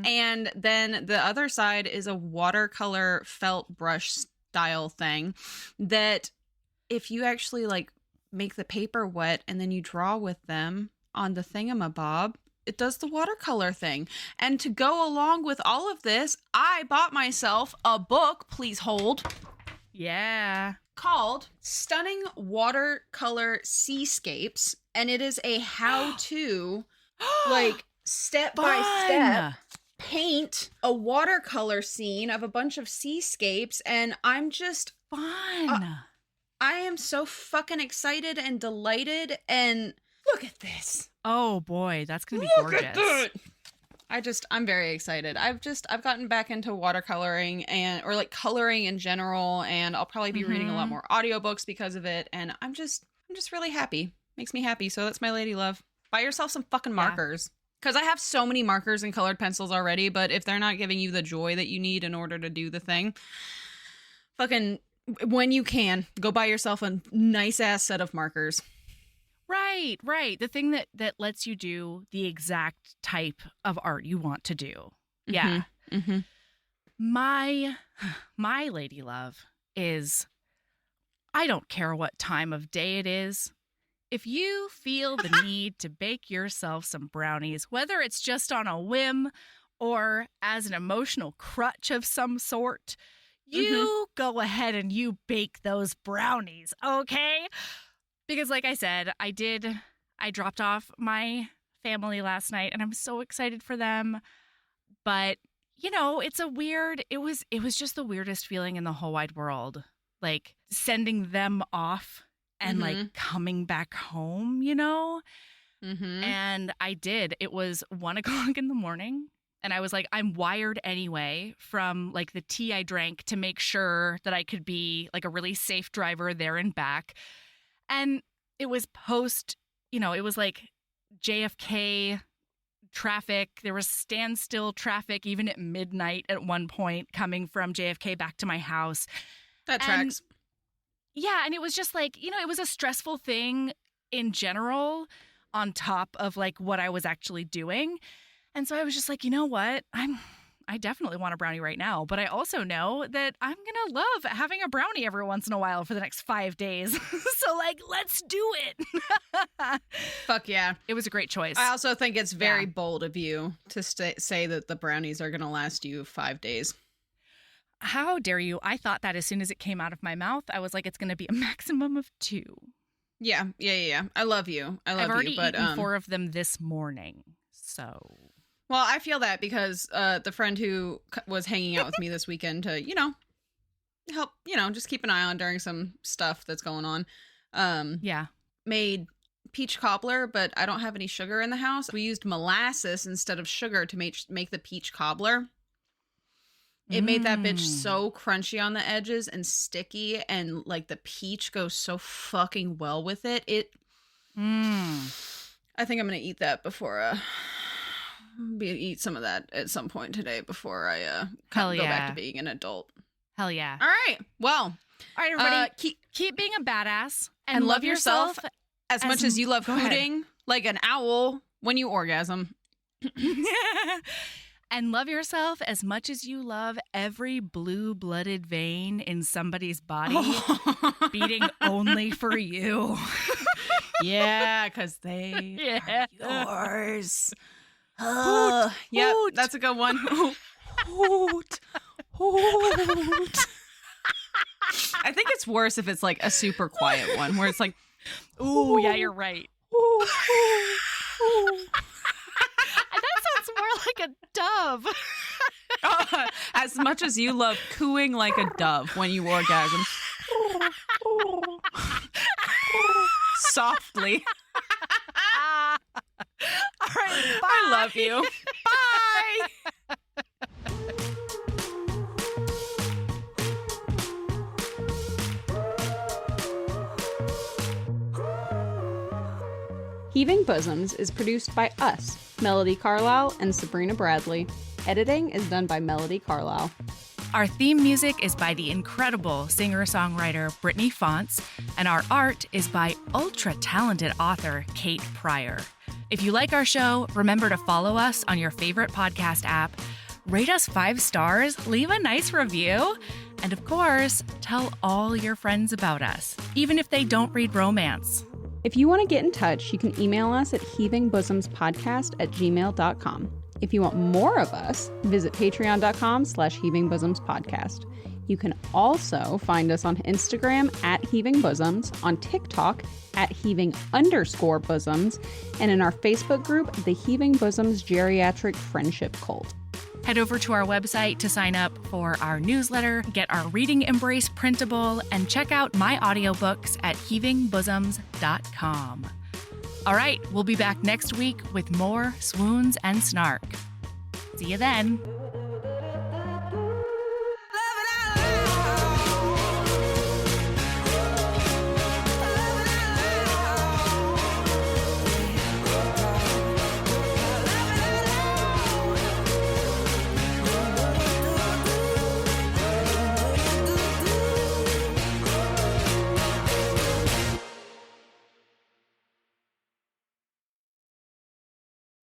And then the other side is a watercolor felt brush style thing that if you actually like make the paper wet and then you draw with them on the thingamabob, it does the watercolor thing. And to go along with all of this, I bought myself a book, please hold. Yeah. Called Stunning Watercolor Seascapes. And it is a how-to, like, step-by-step paint a watercolor scene of a bunch of seascapes. And I'm just... Fun. I am so fucking excited and delighted. And look at this. Oh boy, that's gonna be gorgeous. At that. I'm very excited. I've gotten back into watercoloring or like coloring in general, and I'll probably be reading a lot more audiobooks because of it. And I'm just really happy. Makes me happy. So that's my lady love. Buy yourself some fucking markers. Because I have so many markers and colored pencils already, but if they're not giving you the joy that you need in order to do the thing, fucking when you can, go buy yourself a nice ass set of markers. Right. The thing that lets you do the exact type of art you want to do. Yeah. My lady love is, I don't care what time of day it is. If you feel the need to bake yourself some brownies, whether it's just on a whim or as an emotional crutch of some sort, you go ahead and you bake those brownies, okay? Because like I said, I dropped off my family last night and I'm so excited for them. But, you know, it was just the weirdest feeling in the whole wide world. Like sending them off and like coming back home, you know? And I did. It was 1:00 in the morning. And I was like, I'm wired anyway from like the tea I drank to make sure that I could be like a really safe driver there and back. And it was it was like JFK traffic. There was standstill traffic even at midnight at one point coming from JFK back to my house. That tracks. Yeah, and it was just like, it was a stressful thing in general on top of like what I was actually doing. And so I was just like, you know what? I definitely want a brownie right now, but I also know that I'm going to love having a brownie every once in a while for the next 5 days. So like, let's do it. Fuck yeah. It was a great choice. I also think it's very bold of you to say that the brownies are going to last you 5 days. How dare you? I thought that as soon as it came out of my mouth, I was like, it's going to be a maximum of 2. Yeah. I love you. I've already eaten 4 of them this morning. So... Well, I feel that because the friend who was hanging out with me this weekend to, help, just keep an eye on during some stuff that's going on. Made peach cobbler, but I don't have any sugar in the house. We used molasses instead of sugar to make the peach cobbler. It made that bitch so crunchy on the edges and sticky, and like the peach goes so fucking well with it. I think I'm going to eat that before eat some of that at some point today before I go back to being an adult. Hell yeah. All right. Well. All right, everybody. Keep being a badass and love yourself as much as you love hooting like an owl when you orgasm. And love yourself as much as you love every blue-blooded vein in somebody's body beating only for you. Yeah, because they are yours. Yep, that's a good one. Hoot. I think it's worse if it's like a super quiet one where it's like, Ooh, yeah, you're right. That sounds more like a dove. As much as you love cooing like a dove when you orgasm. Softly. All right, bye. I love you. Bye. Heaving Bosoms is produced by us, Melody Carlisle and Sabrina Bradley. Editing is done by Melody Carlisle. Our theme music is by the incredible singer-songwriter Brittany Fonts, and our art is by ultra-talented author Kate Pryor. If you like our show, remember to follow us on your favorite podcast app, rate us 5 stars, leave a nice review, and of course, tell all your friends about us, even if they don't read romance. If you want to get in touch, you can email us at heavingbosomspodcast@gmail.com. If you want more of us, visit patreon.com/heavingbosomspodcast. You can also find us on Instagram at Heaving Bosoms, on TikTok at Heaving_Bosoms, and in our Facebook group, the Heaving Bosoms Geriatric Friendship Cult. Head over to our website to sign up for our newsletter, get our Reading Embrace printable, and check out my audiobooks at heavingbosoms.com. All right, we'll be back next week with more swoons and snark. See you then.